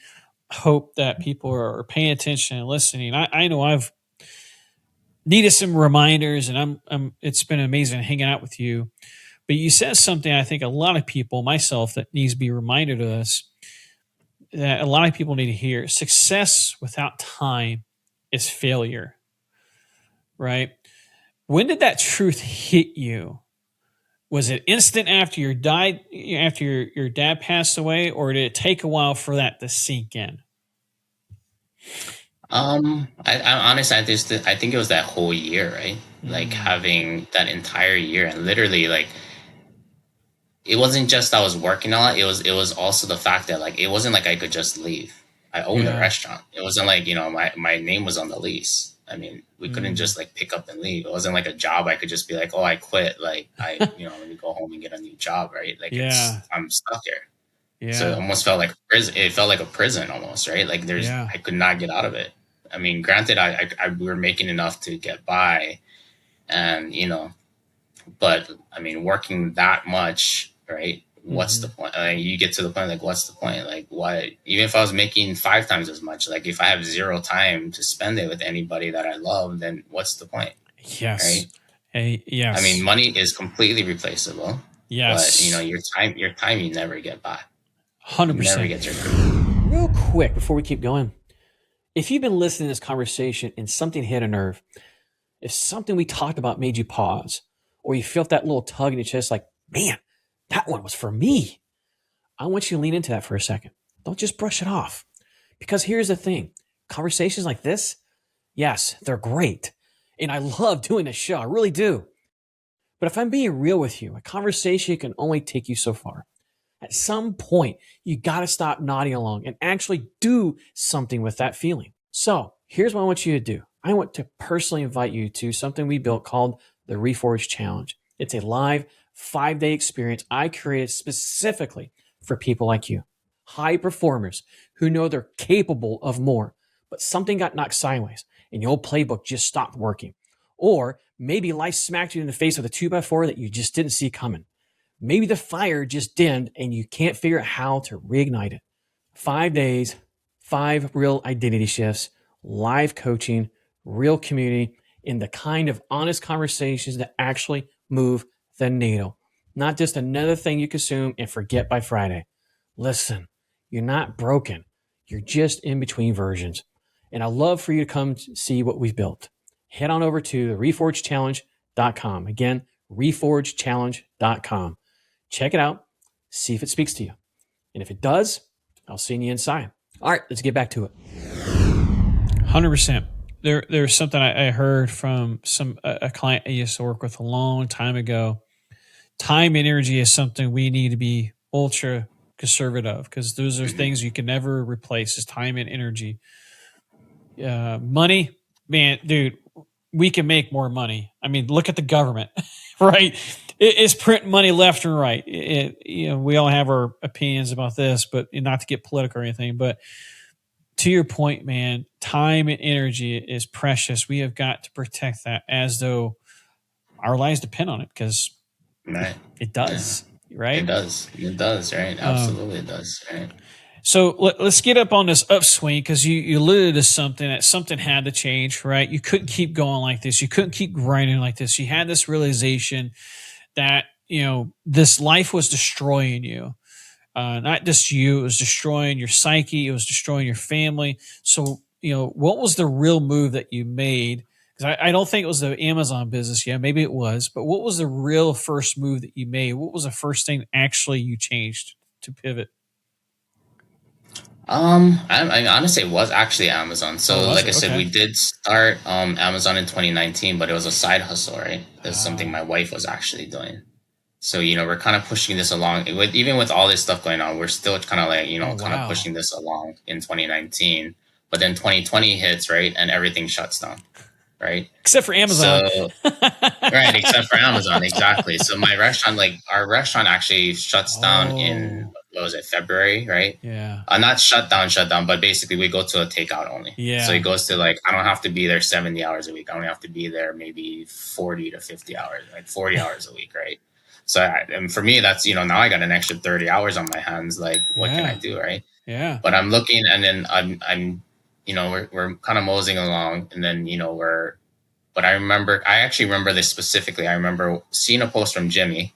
hope that people are paying attention and listening. I know I've needed some reminders, and it's been amazing hanging out with you. But you said something I think a lot of people, myself, that needs to be reminded of us, that a lot of people need to hear. Success without time is failure, right? When did that truth hit you? Was it instant after your dad passed away, or did it take a while for that to sink in? I honestly, I think it was that whole year, right? Like having that entire year, and literally, like, it wasn't just I was working a lot. It was also the fact that, like, it wasn't like I could just leave. I owned the restaurant. It wasn't like, my name was on the lease. I mean, we couldn't just like pick up and leave. It wasn't like a job I could just be like, oh, I quit. Like, let me go home and get a new job, right? Like, I'm stuck here. Yeah. So it almost felt like prison. It felt like a prison almost, right? Like I could not get out of it. I mean, granted, we were making enough to get by, and but I mean, working that much, right? What's the point? You get to the point, like, what's the point? Like, why? Even if I was making 5 times as much, like, if I have 0 time to spend it with anybody that I love, then what's the point? Yes. Right? Yes. I mean, money is completely replaceable. Yes. But your time, you never get by. 100%. Never get your Real quick before we keep going, if you've been listening to this conversation and something hit a nerve, if something we talked about made you pause, or you felt that little tug in your chest, like, man, that one was for me, I want you to lean into that for a second. Don't just brush it off. Because here's the thing. Conversations like this, yes, they're great. And I love doing this show. I really do. But if I'm being real with you, a conversation can only take you so far. At some point, you got to stop nodding along and actually do something with that feeling. So here's what I want you to do. I want to personally invite you to something we built called the Reforge Challenge. It's a live 5-day experience I created specifically for people like you, high performers who know they're capable of more, but something got knocked sideways and your old playbook just stopped working. Or maybe life smacked you in the face with a 2x4 that you just didn't see coming. Maybe the fire just dimmed and you can't figure out how to reignite it. 5 days, 5 real identity shifts, live coaching, real community, and the kind of honest conversations that actually move the needle. Not just another thing you consume and forget by Friday. Listen, you're not broken. You're just in between versions. And I'd love for you to come see what we've built. Head on over to reforgechallenge.com. Again, reforgechallenge.com. Check it out. See if it speaks to you. And if it does, I'll see you inside. All right, let's get back to it. 100%. There's something I heard from a client I used to work with a long time ago. Time and energy is something we need to be ultra conservative, because those are things you can never replace, is time and energy. Money, man, dude, we can make more money. I mean, look at the government, right? It's printing money left and right. We all have our opinions about this, but not to get political or anything. But to your point, man, time and energy is precious. We have got to protect that as though our lives depend on it, because it does, right? It does, right? Absolutely, it does, right? So let's get up on this upswing, because you alluded to something, that something had to change, right? You couldn't keep going like this. You couldn't keep grinding like this. You had this realization that, this life was destroying you. Not just you, it was destroying your psyche. It was destroying your family. So, what was the real move that you made? Because I don't think it was the Amazon business. Yeah, maybe it was. But what was the real first move that you made? What was the first thing actually you changed to pivot? I honestly, it was actually Amazon. So, like I said, we did start Amazon in 2019, but it was a side hustle, right? It's something my wife was actually doing. So, we're kind of pushing this along. Even with all this stuff going on, we're still kind of like, kind of pushing this along in 2019. But then 2020 hits, right? And everything shuts down, right? Except for Amazon. So, right, except for Amazon, exactly. So our restaurant actually shuts down in, what was it, February, right? Yeah. Not shut down, but basically we go to a takeout only. Yeah. So it goes to I don't have to be there 70 hours a week. I only have to be there maybe 40 to 50 hours, like 40 hours a week, right? So and for me, that's, now I got an extra 30 hours on my hands. Like, what can I do, right? Yeah. But I'm looking, and then I'm we're kind of moseying along, and then, but I actually remember this specifically. I remember seeing a post from Jimmy,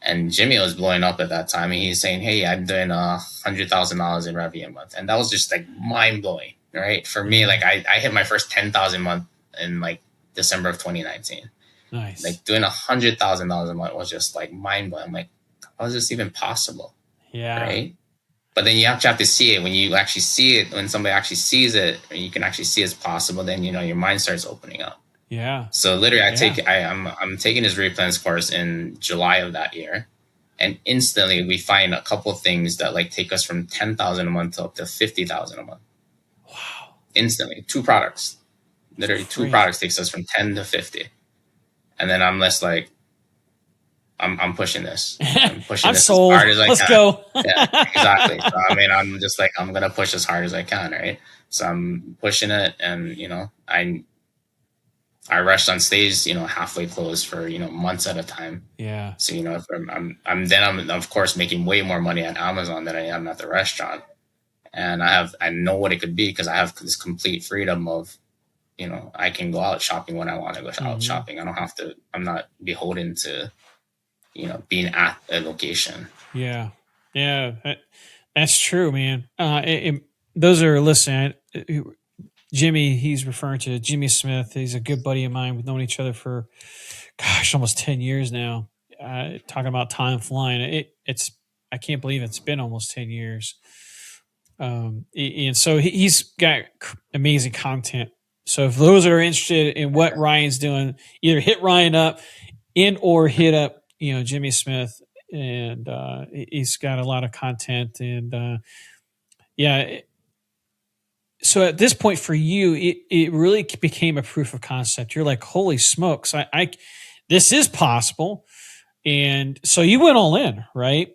and Jimmy was blowing up at that time, and he's saying, "Hey, I'm doing $100,000 in revenue a month," and that was just like mind blowing, right? For me, like I hit my first 10,000 month in like December of 2019. Nice. Like doing $100,000 a month was just like mind blowing. I'm like, how is this even possible? Yeah. Right. But then you have to see it. When you actually see it, when somebody actually sees it, and you can actually see it's possible, then, your mind starts opening up. Yeah. So literally I'm taking his replens course in July of that year. And instantly we find a couple things that like take us from 10,000 a month to up to 50,000 a month. Wow. Instantly. 2 products. Literally 2 products takes us from 10 to 50. And then I'm less like, I'm pushing this. I'm pushing this sold. As hard as I Let's can. Go. Yeah, exactly. So, I'm just like, I'm going to push as hard as I can, right? So I'm pushing it, and, our restaurant stays, halfway closed for, months at a time. Yeah. So, if I'm of course making way more money at Amazon than I am at the restaurant. And I know what it could be, because I have this complete freedom of, I can go out shopping when I want to go out shopping. I'm not beholden to, being at a location. Yeah. Yeah. That's true, man. Those are listening. Jimmy, he's referring to Jimmy Smith. He's a good buddy of mine. We've known each other for, almost 10 years now. Talking about time flying. I can't believe it's been almost 10 years. And so he's got amazing content. So if those are interested in what Ryan's doing, either hit Ryan up or hit up, Jimmy Smith, and he's got a lot of content. And so at this point for you, it really became a proof of concept. You're like, holy smokes, this is possible. And so you went all in, right?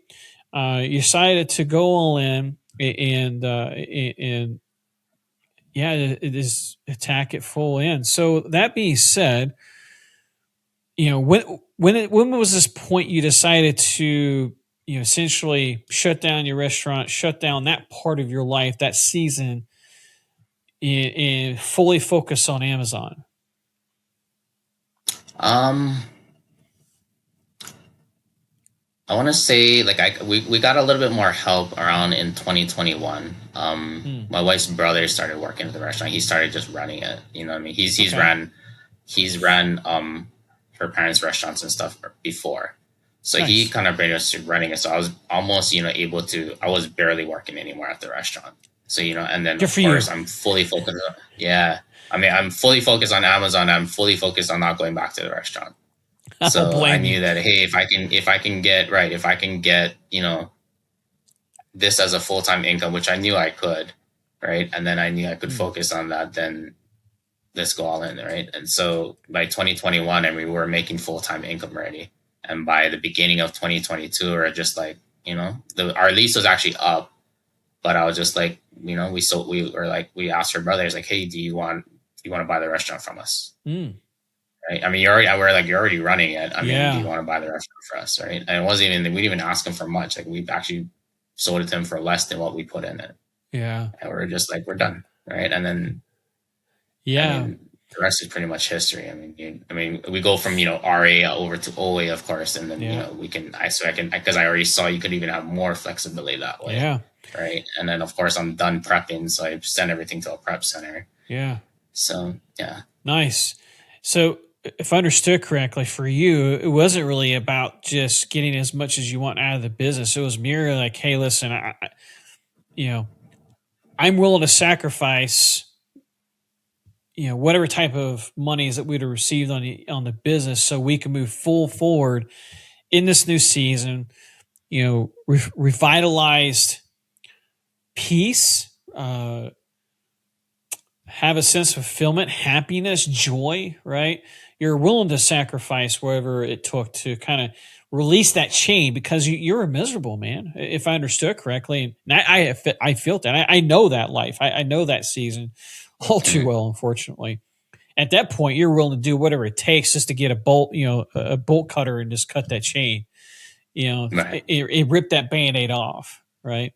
You decided to go all in, and it is attack it full in. So that being said, when was this point you decided to, essentially shut down your restaurant, shut down that part of your life, that season, and fully focus on Amazon? I want to say we got a little bit more help around in 2021. My wife's brother started working at the restaurant. He started just running it. You know what I mean? He's ran her parents' restaurants and stuff before. So nice. He kind of brought us to running it. So I was almost, I was barely working anymore at the restaurant. So, and then of course I'm fully focused. I'm fully focused on Amazon. I'm fully focused on not going back to the restaurant. So I knew that, hey, if I can get, this as a full-time income, which I knew I could, right? And then I knew I could focus on that, then let's go all in, right? And so by 2021, and we were making full-time income already. And by the beginning of 2022, we're just like, our lease was actually up, but I was just like, we asked our brothers like, hey, do you want to buy the restaurant from us? Right? I mean, you're already running it. I mean, do you want to buy the restaurant for us? Right? And it wasn't even, we didn't even ask him for much. Like, we actually sold it to him for less than what we put in it. Yeah. And we're just like, we're done. Right. And then, the rest is pretty much history. I mean, we go from, RA over to OA, of course. And then, because I already saw you could even have more flexibility that way. Yeah. Right. And then, of course, I'm done prepping. So I send everything to a prep center. Yeah. So, yeah. Nice. So if I understood correctly, for you, it wasn't really about just getting as much as you want out of the business. It was merely like, hey, listen, I'm willing to sacrifice, whatever type of monies that we'd have received on the business, so we can move full forward in this new season. Revitalized peace, have a sense of fulfillment, happiness, joy. Right? You're willing to sacrifice whatever it took to kind of release that chain, because you're miserable, man. If I understood correctly, and I felt that. I know that life. I know that season all too well, unfortunately. At that point, you're willing to do whatever it takes just to get a bolt, a bolt cutter, and just cut that chain. Right. It ripped that Band-Aid off, right?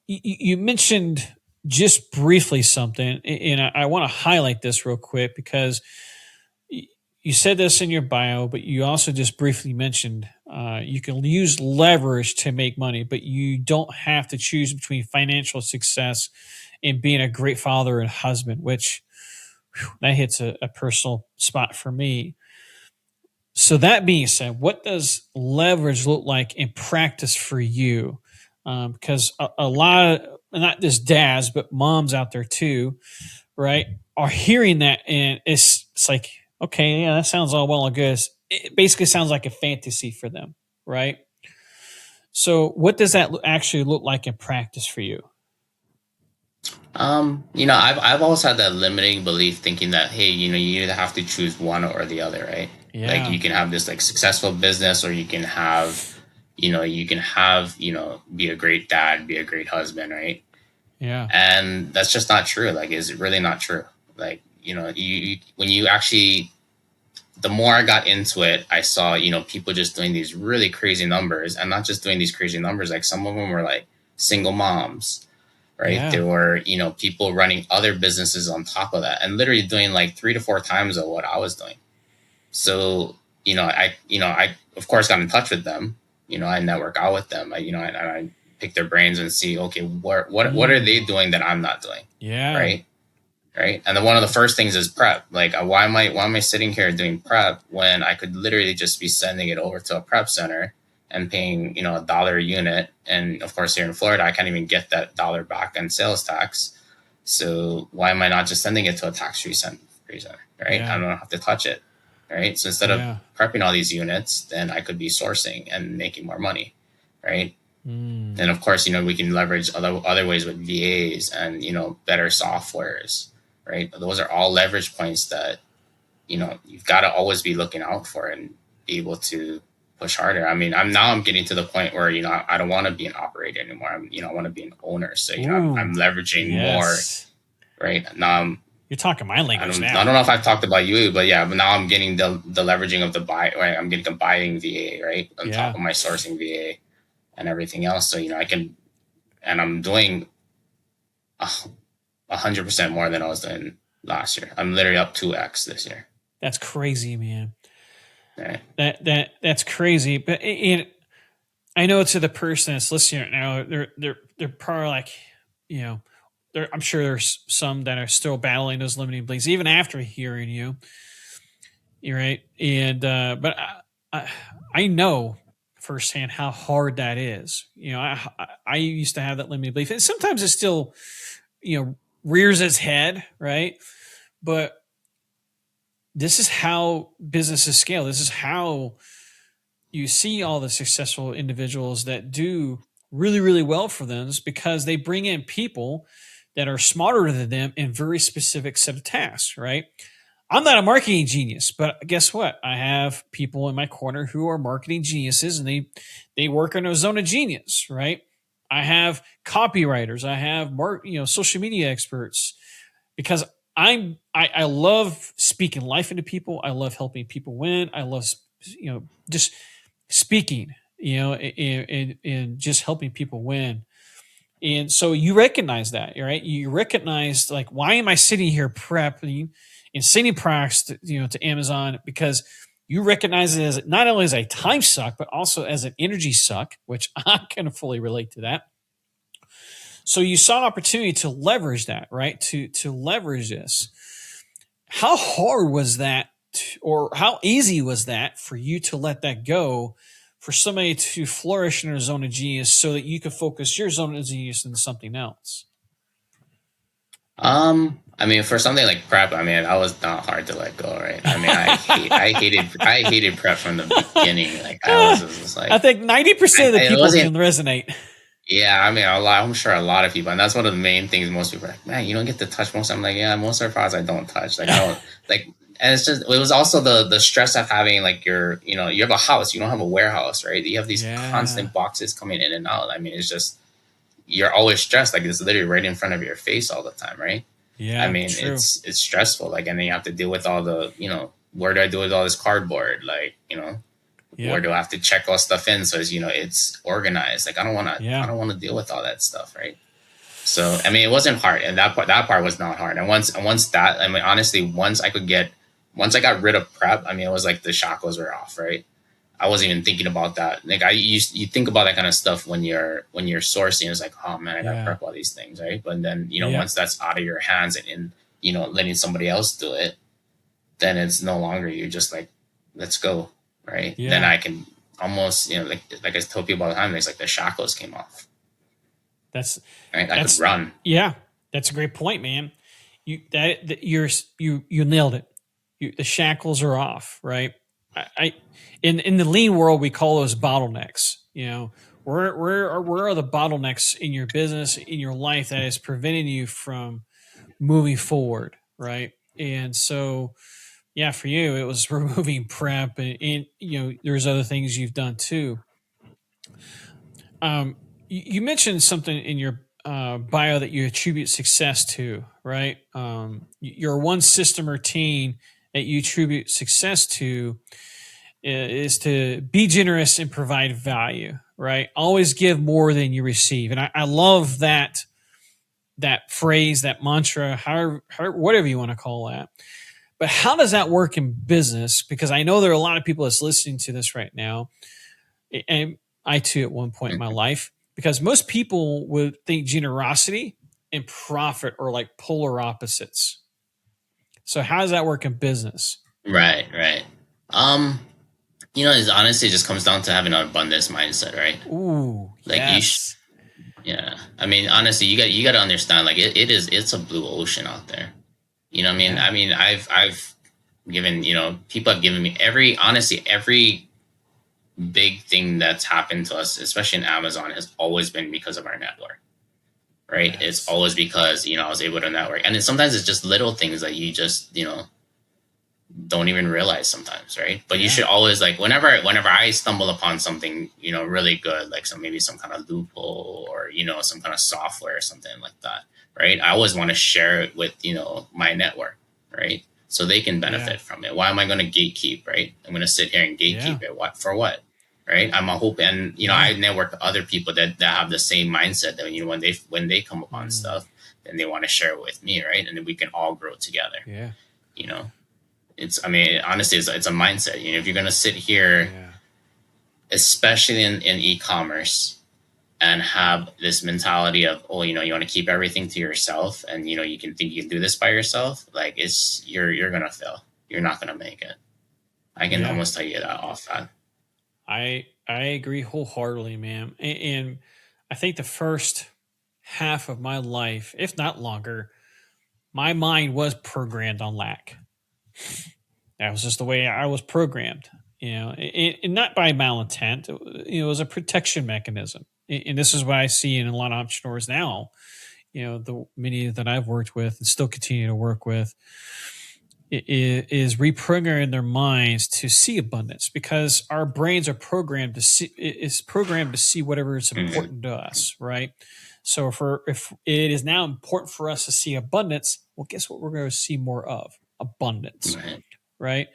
You mentioned just briefly something, and I want to highlight this real quick, because you said this in your bio, but you also just briefly mentioned you can use leverage to make money, but you don't have to choose between financial success and being a great father and husband, which that hits a personal spot for me. So that being said, what does leverage look like in practice for you? Because a lot of, not just dads, but moms out there too, right, are hearing that, and it's like, okay, yeah, that sounds all well and good. It basically sounds like a fantasy for them, right? So what does that actually look like in practice for you? I've always had that limiting belief, thinking that, hey, you either have to choose one or the other, right? Yeah. Like, you can have this like successful business, or you can have, be a great dad, be a great husband, right? Yeah. And that's just not true. Like, is it really not true? Like, when you actually, the more I got into it, I saw, people just doing these really crazy numbers, and not just doing these crazy numbers. Like, some of them were like single moms, right? Yeah. There were, people running other businesses on top of that, and literally doing like 3 to 4 times of what I was doing. So, I of course got in touch with them. I network out with them. I pick their brains and see, okay, what are they doing that I'm not doing? Yeah. Right. And then one of the first things is prep. Like, why am I sitting here doing prep when I could literally just be sending it over to a prep center and paying, $1 a unit? And of course, here in Florida, I can't even get that dollar back on sales tax. So why am I not just sending it to a tax-free center? Right? Yeah. I don't have to touch it. Right. So instead of prepping all these units, then I could be sourcing and making more money. Right. And of course, we can leverage other ways with VAs and, better softwares. Right. Those are all leverage points that, you've got to always be looking out for and be able to push harder. I mean, I'm getting to the point where, I don't want to be an operator anymore. I want to be an owner. So, I'm leveraging more. Right. Now you're talking my language now. I don't know if I've talked about you, but yeah, but now I'm getting the leveraging of the buy, right? I'm getting a buying VA, right? On top of my sourcing VA and everything else. So, I can, and I'm doing 100% more than I was doing last year. I'm literally up 2x this year. That's crazy, man. Right. That's crazy. But I know to the person that's listening right now, they're probably like, I'm sure there's some that are still battling those limiting beliefs even after hearing you. You're right, and but I know firsthand how hard that is. I used to have that limiting belief, and sometimes it still, rears its head, right? But this is how businesses scale. This is how you see all the successful individuals that do really, really well for them, is because they bring in people that are smarter than them in very specific set of tasks, right? I'm not a marketing genius, but guess what? I have people in my corner who are marketing geniuses, and they work in a zone of genius, right? I have copywriters, I have social media experts, because I love speaking life into people. I love helping people win. I love just speaking, and just helping people win. And so you recognize that, right? You recognize, like, why am I sitting here prepping and sending products to Amazon? Because you recognize it as not only as a time suck, but also as an energy suck, which I can fully relate to that. So you saw an opportunity to leverage that, right? To leverage this. How hard was that, or how easy was that for you to let that go, for somebody to flourish in their zone of genius so that you could focus your zone of genius into something else? I mean, for something like prep, I mean, that was not hard to let go, right? I mean, I hated prep from the beginning. Like, I was just like, I think 90% of the people can resonate. Yeah, I mean, I'm sure a lot of people, and that's one of the main things most people are like, man, you don't get to touch most. I'm like, yeah, most of the products I don't touch. Like, I don't like, and it was also the stress of having, like, you have a house, you don't have a warehouse, right? You have these constant boxes coming in and out. I mean, it's just, you're always stressed. Like, it's literally right in front of your face all the time, right? Yeah, I mean, true. It's stressful. Like, and then you have to deal with all the, where do I do with all this cardboard? Like, where do I have to check all stuff in so it's organized? Like, I don't want to deal with all that stuff, right? So, I mean, it wasn't hard, and that part was not hard. And once that, I mean, honestly, once I got rid of prep, I mean, it was like the shackles were off, right? I wasn't even thinking about that. Like, you think about that kind of stuff when you're sourcing. It's like, oh man, I gotta prep all these things, right? But then once that's out of your hands and letting somebody else do it, then it's no longer, you're just like, let's go, right? Yeah. Then I can almost, like I tell people all the time, it's like the shackles came off. That's right. I could run. Yeah, that's a great point, man. You nailed it. The shackles are off, right? In the lean world, we call those bottlenecks. Where are the bottlenecks in your business, in your life, that is preventing you from moving forward, right? And so, yeah, for you, it was removing prep, and there's other things you've done too. You mentioned something in your bio that you attribute success to, right? Your one system routine that you attribute success to is to be generous and provide value, right? Always give more than you receive. And I love that phrase, that mantra, however, whatever you want to call that. But how does that work in business? Because I know there are a lot of people that's listening to this right now, and I too at one point in my life, because most people would think generosity and profit are like polar opposites. So how does that work in business? Right. It honestly just comes down to having an abundance mindset, right? Ooh, like yes. Yeah. I mean, honestly, you got to understand, like, it's a blue ocean out there. You know what I mean? Yeah. I mean, I've given, people have given me every big thing that's happened to us, especially in Amazon, has always been because of our network, right? Yes. It's always because, I was able to network. And then sometimes it's just little things that you just, don't even realize sometimes, right? But you should always, like, whenever I stumble upon something, really good, like maybe some kind of loophole or, some kind of software or something like that, right? I always want to share it with, my network, right? So they can benefit from it. Why am I going to gatekeep, right? I'm going to sit here and gatekeep it. What for? What? Right? I'm a hope, and I network with other people that have the same mindset. That when they come upon stuff, then they want to share it with me, right? And then we can all grow together. Yeah. Honestly, it's a mindset. If you're going to sit here, especially in e-commerce, and have this mentality of, you want to keep everything to yourself, and you can think you can do this by yourself, like, you're going to fail. You're not going to make it. I can almost tell you that off that. I agree wholeheartedly, man. And I think the first half of my life, if not longer, my mind was programmed on lack. That was just the way I was programmed, and not by malintent. It was a protection mechanism. And this is what I see in a lot of entrepreneurs now. the many that I've worked with and still continue to work with, is reprogramming their minds to see abundance, because our brains are programmed to see, is programmed to see whatever is important to us, right? So if it is now important for us to see abundance, well, guess what we're going to see more of? Abundance, right?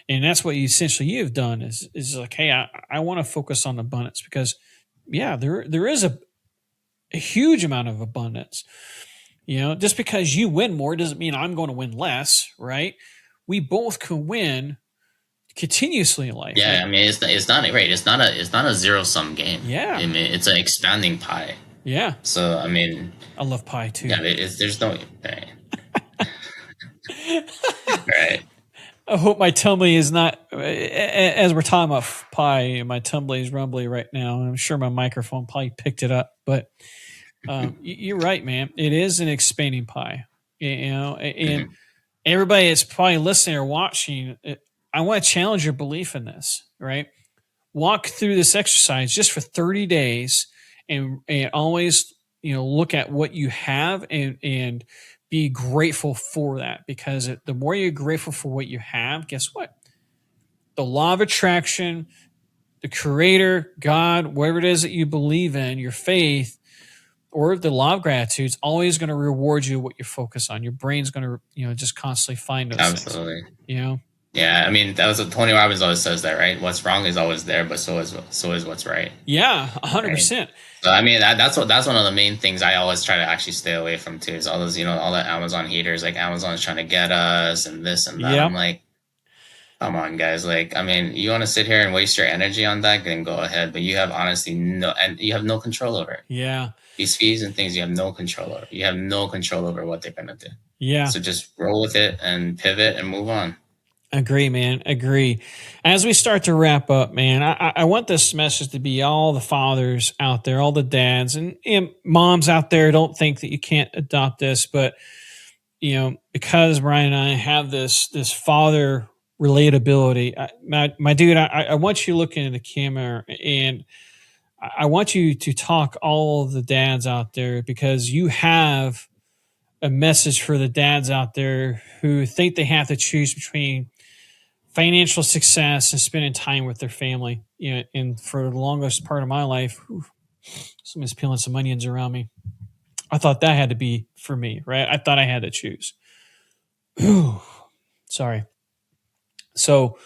And that's what you've done is like, hey, I want to focus on abundance, because there is a huge amount of abundance. Just because you win more doesn't mean I'm going to win less, right? We both can win continuously in life. Yeah, I mean, it's not right. It's not a zero sum game. Yeah, I mean, it's an expanding pie. Yeah. So I mean, I love pie too. Yeah, there's no right. Right. I hope my tumbly is not, as we're talking about pie, my tumbly is rumbly right now. I'm sure my microphone probably picked it up, but you're right, man. It is an expanding pie, and everybody that's probably listening or watching, I want to challenge your belief in this, right? Walk through this exercise just for 30 days and always, look at what you have and be grateful for that, because the more you're grateful for what you have, guess what? The law of attraction, the creator, God, whatever it is that you believe in, your faith, or the law of gratitude is always going to reward you what you focus on. Your brain's going to, just constantly find those Absolutely. things. Yeah, I mean, that was what Tony Robbins always says, that, right? What's wrong is always there, but so is what's right. Yeah, 100%. Right? So I mean, that's one of the main things I always try to actually stay away from too. Is all those, all the Amazon haters, like Amazon's trying to get us and this and that. Yep. I'm like, come on, guys. Like, I mean, you want to sit here and waste your energy on that, then go ahead. But you have honestly you have no control over it. Yeah. These fees and things you have no control over. You have no control over what they're gonna do. Yeah. So just roll with it and pivot and move on. Agree, man. Agree. As we start to wrap up, man, I want this message to be all the fathers out there, all the dads and moms out there. Don't think that you can't adopt this, but because Brian and I have this father relatability, my dude, I want you looking in the camera, and I want you to talk all of the dads out there, because you have a message for the dads out there who think they have to choose between financial success and spending time with their family. And for the longest part of my life, someone's peeling some onions around me. I thought that had to be for me, right? I thought I had to choose. Sorry. So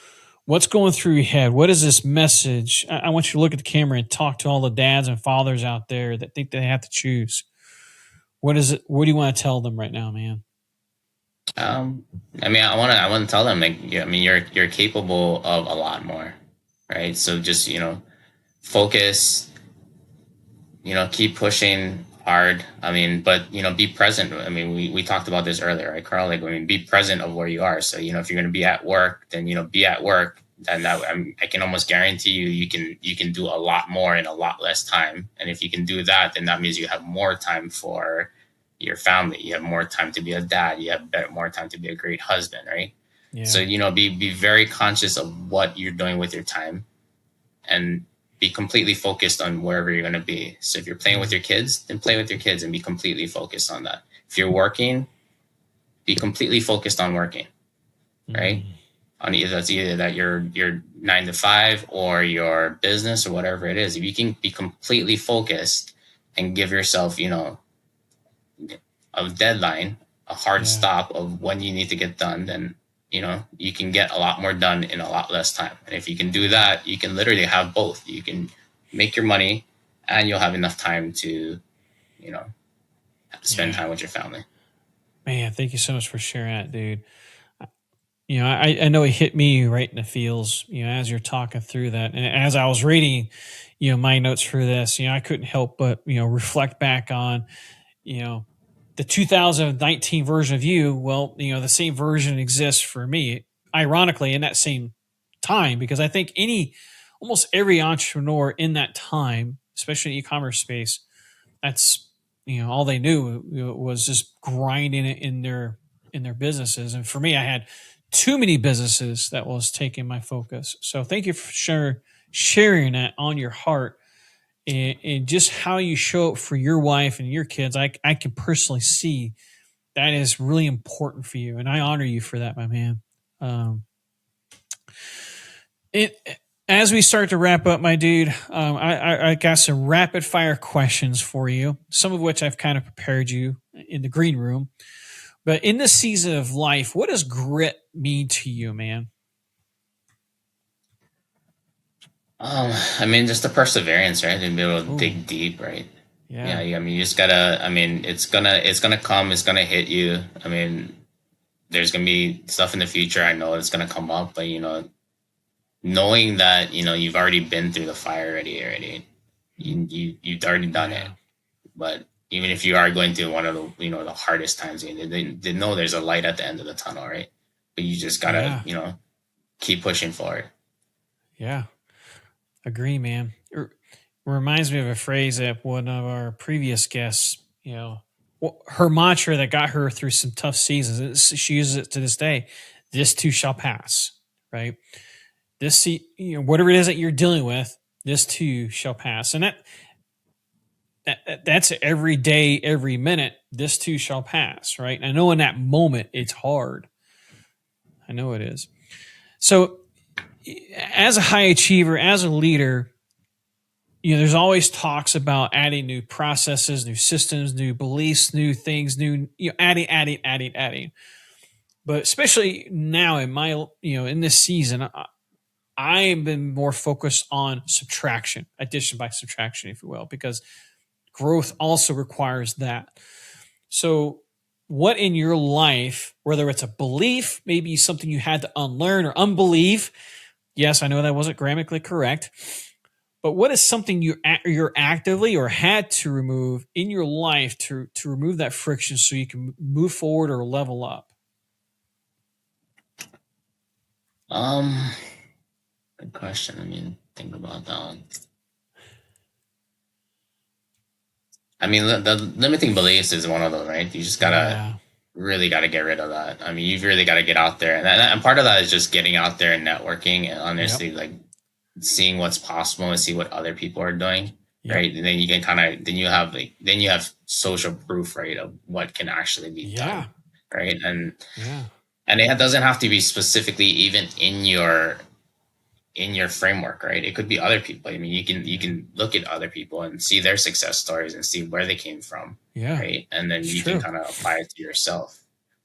what's going through your head? What is this message? I want you to look at the camera and talk to all the dads and fathers out there that think they have to choose. What is it? What do you want to tell them right now, man? I mean, I want to tell them, like, I mean, you're capable of a lot more, right? So just, focus, keep pushing hard. I mean, but, be present. I mean, we talked about this earlier, right, Karl? Like, I mean, be present of where you are. So, if you're going to be at work, then, be at work. And I can almost guarantee you can do a lot more in a lot less time. And if you can do that, then that means you have more time for your family. You have more time to be a dad. You have more time to be a great husband, right? Yeah. So, be very conscious of what you're doing with your time, and be completely focused on wherever you're going to be. So if you're playing with your kids, then play with your kids and be completely focused on that. If you're working, be completely focused on working, right? On either that your 9 to 5 or your business or whatever it is. If you can be completely focused and give yourself, a deadline, a hard stop of when you need to get done, then, you can get a lot more done in a lot less time. And if you can do that, you can literally have both. You can make your money and you'll have enough time to, spend time with your family. Man, thank you so much for sharing that, dude. I know it hit me right in the feels, as you're talking through that. And as I was reading, my notes for this, I couldn't help but, reflect back on, the 2019 version of you. Well, the same version exists for me, ironically, in that same time, because I think almost every entrepreneur in that time, especially in the e-commerce space, that's, all they knew was just grinding it in their businesses. And for me, I had too many businesses that was taking my focus. So thank you for sharing that on your heart. and just how you show up for your wife and your kids, I can personally see that is really important for you, and I honor you for that, my man. It As we start to wrap up, my dude, I got some rapid fire questions for you, some of which I've kind of prepared you in the green room. But in this season of life, what does grit mean to you, man? I mean, just the perseverance, right? And be able to dig deep, right? Yeah. I mean, you just gotta. I mean, it's gonna come. It's gonna hit you. I mean, there's gonna be stuff in the future. I know it's gonna come up, but knowing that you've already been through the fire already. You've already done it. But even if you are going through one of the the hardest times, they know there's a light at the end of the tunnel, right? But you just gotta keep pushing forward. Yeah. Agree, man. It reminds me of a phrase that one of our previous guests, her mantra that got her through some tough seasons. She uses it to this day. This too shall pass, right? Whatever it is that you're dealing with, this too shall pass. And that's every day, every minute. This too shall pass, right? And I know in that moment it's hard. I know it is. So, as a high achiever, as a leader, there's always talks about adding new processes, new systems, new beliefs, new things, adding. But especially now in my, in this season, I have been more focused on subtraction, addition by subtraction, if you will, because growth also requires that. So what in your life, whether it's a belief, maybe something you had to unlearn or unbelieve, yes, I know that wasn't grammatically correct, but what is something you're actively or had to remove in your life to remove that friction so you can move forward or level up? Good question. I mean, think about that one. I mean, the limiting beliefs is one of them, right? You just really gotta get rid of that. I mean, you've really got to get out there, and part of that is just getting out there and networking, and honestly, like seeing what's possible and see what other people are doing, right? And then you can then you have social proof, right, of what can actually be done, right? And it doesn't have to be specifically even in your framework, right? It could be other people. I mean, you can look at other people and see their success stories and see where they came from, right? And then you can kind of apply it to yourself,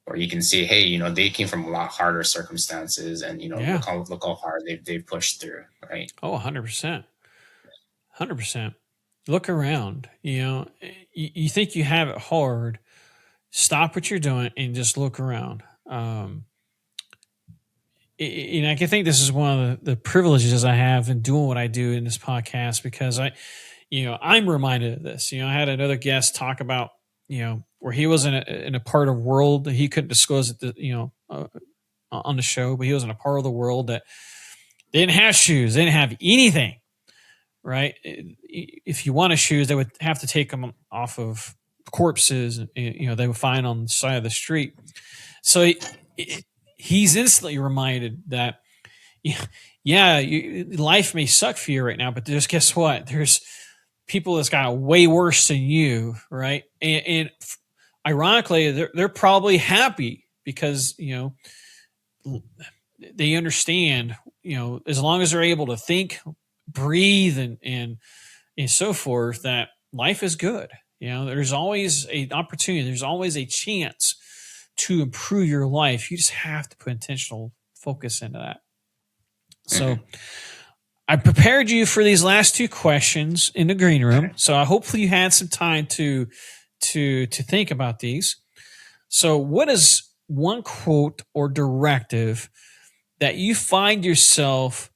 or you can see, hey, they came from a lot harder circumstances, and look how hard they've pushed through, right? Oh, 100%, 100%. Look around. You think you have it hard. Stop what you're doing and just look around. I can think this is one of the privileges I have in doing what I do in this podcast, because I'm reminded of this. I had another guest talk about, where he was in a part of the world that he couldn't disclose it, on the show, but he was in a part of the world that they didn't have shoes. They didn't have anything, right? If you wanted shoes, they would have to take them off of corpses, they would find on the side of the street. So he's instantly reminded that, life may suck for you right now, but guess what? There's people that's got it way worse than you, right? And ironically, they're probably happy because they understand, as long as they're able to think, breathe, and so forth, that life is good. There's always an opportunity. There's always a chance to improve your life. You just have to put intentional focus into that. So I prepared you for these last two questions in the green room. So hopefully you had some time to think about these. So what is one quote or directive that you find yourself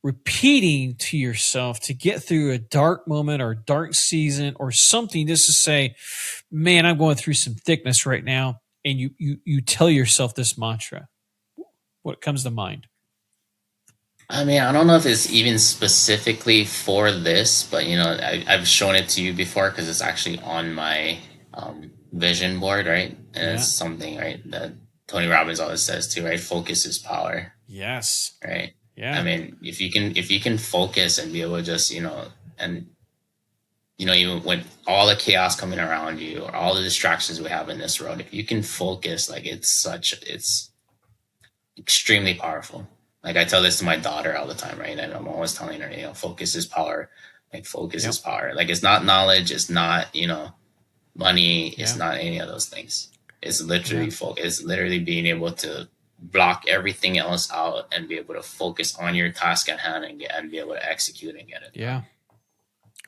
repeating to yourself to get through a dark moment or dark season or something, just to say, man, I'm going through some thickness right now? And you tell yourself this mantra. What comes to mind? I mean, I don't know if it's even specifically for this, but I've shown it to you before because it's actually on my vision board, right? And it's something, right, that Tony Robbins always says too, right? Focus is power. Yes. Right. Yeah. I mean, if you can focus and be able to just and even when all the chaos coming around you or all the distractions we have in this road, if you can focus, like it's extremely powerful. Like I tell this to my daughter all the time, right? And I'm always telling her, focus is power. Like focus is power. Like it's not knowledge, it's not, money, it's not any of those things. It's literally focus. It's literally being able to block everything else out and be able to focus on your task at hand and be able to execute and get it done. Yeah.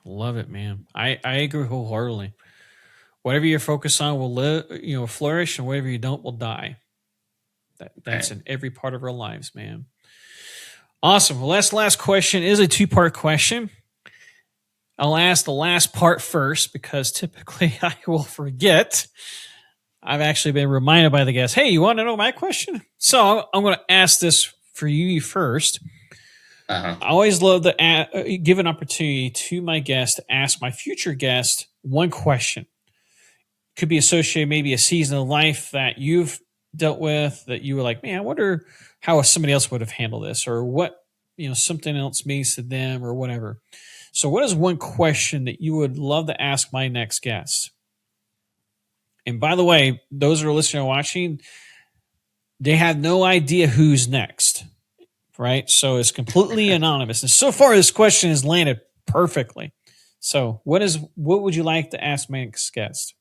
Love it, man. I agree wholeheartedly. Whatever you're focused on will live, flourish, and whatever you don't will die. That's in every part of our lives, man. Awesome. Well, that's the last question. It is a 2-part question. I'll ask the last part first because typically I will forget. I've actually been reminded by the guest, hey, you want to know my question? So I'm going to ask this for you first. I always love to give an opportunity to my guest to ask my future guest one question. Could be associated maybe a season of life that you've dealt with that you were like, man, I wonder how somebody else would have handled this, or what something else means to them, or whatever. So what is one question that you would love to ask my next guest? And by the way, those that are listening or watching, they have no idea who's next, right? So it's completely anonymous. And so far, this question has landed perfectly. So what would you like to ask my next guest?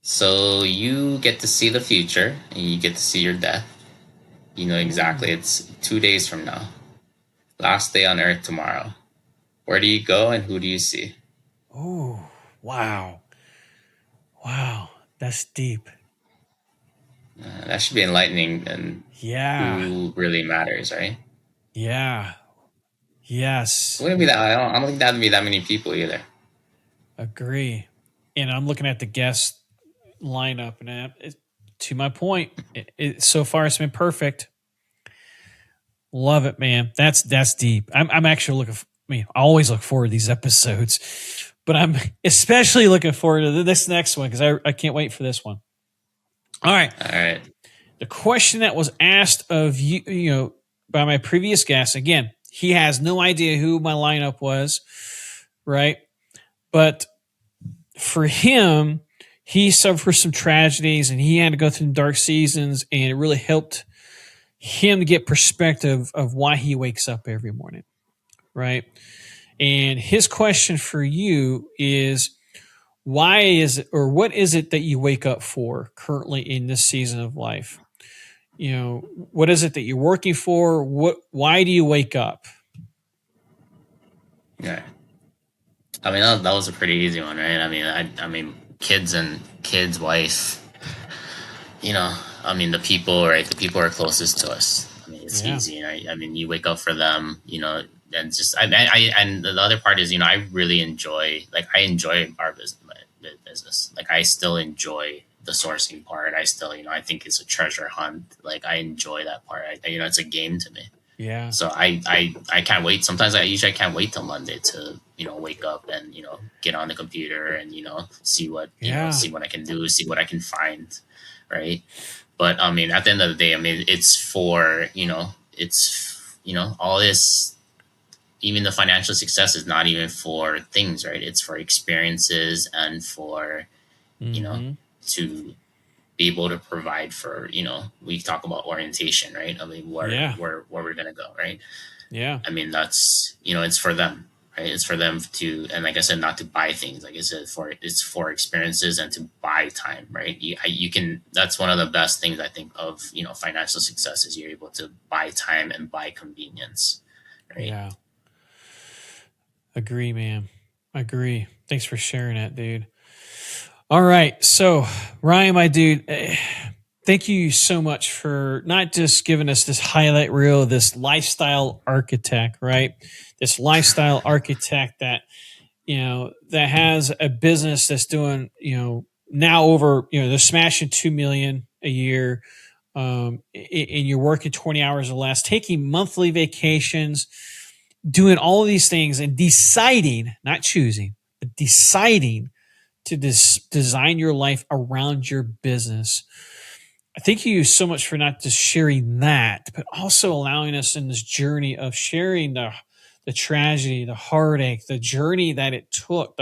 So you get to see the future and you get to see your death. You know exactly. It's 2 days from now. Last day on Earth tomorrow. Where do you go and who do you see? Oh, wow. Wow. That's deep. That should be enlightening and who really matters, right? Yeah. Yes. It wouldn't be that. I don't think that'd be that many people either. Agree. And I'm looking at the guest lineup, and to my point, so far it's been perfect. Love it, man. That's deep. I'm actually looking. I always look forward to these episodes, but I'm especially looking forward to this next one because I can't wait for this one. All right. The question that was asked of you, by my previous guest. Again, he has no idea who my lineup was, right? But for him, he suffered some tragedies and he had to go through dark seasons, and it really helped him to get perspective of why he wakes up every morning, right? And his question for you is, why is it, or what is it that you wake up for currently in this season of life? What is it that you're working for? Why do you wake up? Yeah. I mean, that was a pretty easy one, right? I mean, kids, wife, the people, right? The people are closest to us. I mean, it's easy, right? I mean, you wake up for them, and just, and the other part is, I really enjoy, I enjoy our business. Like, I still enjoy the sourcing part. I still, I think it's a treasure hunt. Like, I enjoy that part. It's a game to me. Yeah. So I can't wait. Sometimes I can't wait till Monday to, wake up and, get on the computer and, see what, see what I can do, see what I can find. Right. But I mean, at the end of the day, I mean, it's for, all this, even the financial success is not even for things, right? It's for experiences and for, to be able to provide for, we talk about orientation, right? I mean, where we're going to go, right? Yeah. I mean, that's, it's for them, right? It's for them to, and like I said, not to buy things. Like I said, it's for experiences and to buy time, right? You can, that's one of the best things I think of, financial success is you're able to buy time and buy convenience, right? Yeah. Agree, man. Agree. Thanks for sharing that, dude. All right. So, Ryan, my dude, thank you so much for not just giving us this highlight reel, this lifestyle architect, right? This lifestyle architect that, that has a business that's doing, now over, they're smashing 2 million a year. And you're working 20 hours or less, taking monthly vacations, doing all of these things and deciding, not choosing, but deciding to design your life around your business. Thank you so much for not just sharing that, but also allowing us in this journey of sharing the the tragedy, the heartache, the journey that it took,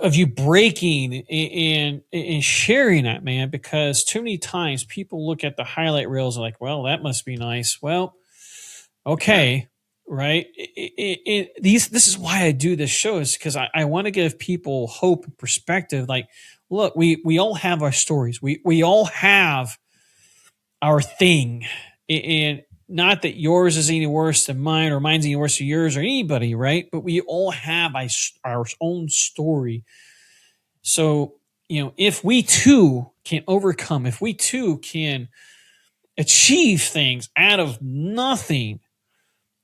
of you breaking and sharing that, man, because too many times people look at the highlight reels and like, well, that must be nice. Well, okay, right. This is why I do this show, is because I want to give people hope and perspective. Like, look, we all have our stories. We all have our thing, and not that yours is any worse than mine or mine's any worse than yours or anybody, right? But we all have our own story. So, if we too can overcome, if we too can achieve things out of nothing,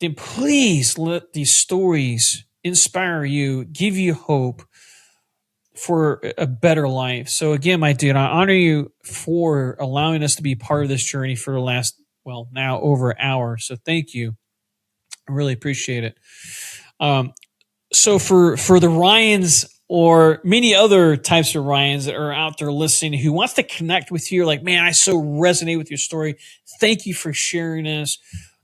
then please let these stories inspire you, give you hope for a better life. So again, my dude, I honor you for allowing us to be part of this journey for the last, well, now over an hour. So thank you. I really appreciate it. So for the Ryans or many other types of Ryans that are out there listening who wants to connect with you, like, man, I so resonate with your story. Thank you for sharing this.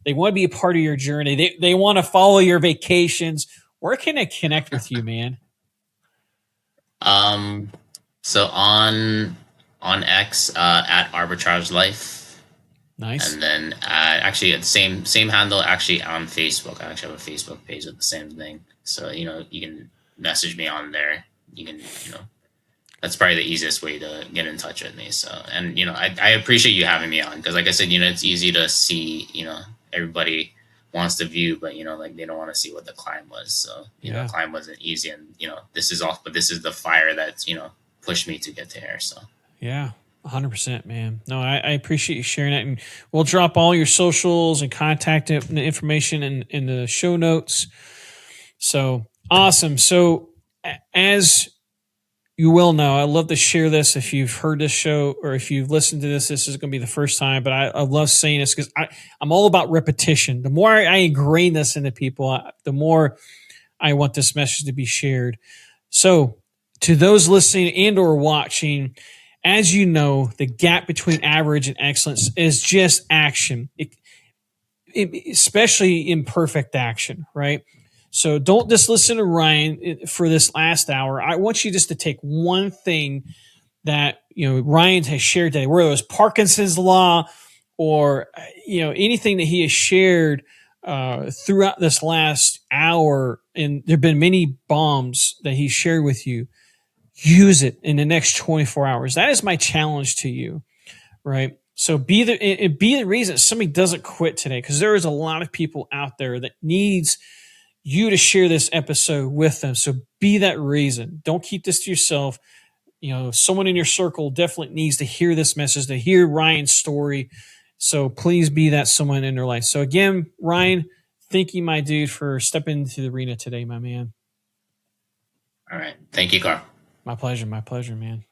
They want to be a part of your journey. They want to follow your vacations. Where can I connect with you, man? So on X, at Arbitrage Life. Nice. And then actually at the same handle actually on Facebook. I actually have a Facebook page with the same thing. So, you can message me on there. You can, that's probably the easiest way to get in touch with me. So, and, I appreciate you having me on, because like I said, it's easy to see, everybody wants to view, but, like they don't want to see what the climb was. So, the climb wasn't easy, and, this is off, but this is the fire that's, pushed me to get to here. So, yeah. 100%, man. No, I appreciate you sharing that. And we'll drop all your socials and contact information in the show notes. So awesome. So as you will know, I love to share this. If you've heard this show or if you've listened to this is going to be the first time, but I love saying this because I'm all about repetition. The more I ingrain this into people, the more I want this message to be shared. So to those listening and or watching, as you know, the gap between average and excellence is just action, especially imperfect action, right? So don't just listen to Ryan for this last hour. I want you just to take one thing that Ryan has shared today, whether it was Parkinson's law or anything that he has shared throughout this last hour. And there've been many bombs that he shared with you. Use it in the next 24 hours. That is my challenge to you, right? So be the reason somebody doesn't quit today, because there is a lot of people out there that needs you to share this episode with them. So be that reason. Don't keep this to yourself. Someone in your circle definitely needs to hear this message, to hear Ryan's story. So please be that someone in their life. So again, Ryan, thank you, my dude, for stepping into the arena today, my man. All right. Thank you, Karl. My pleasure, man.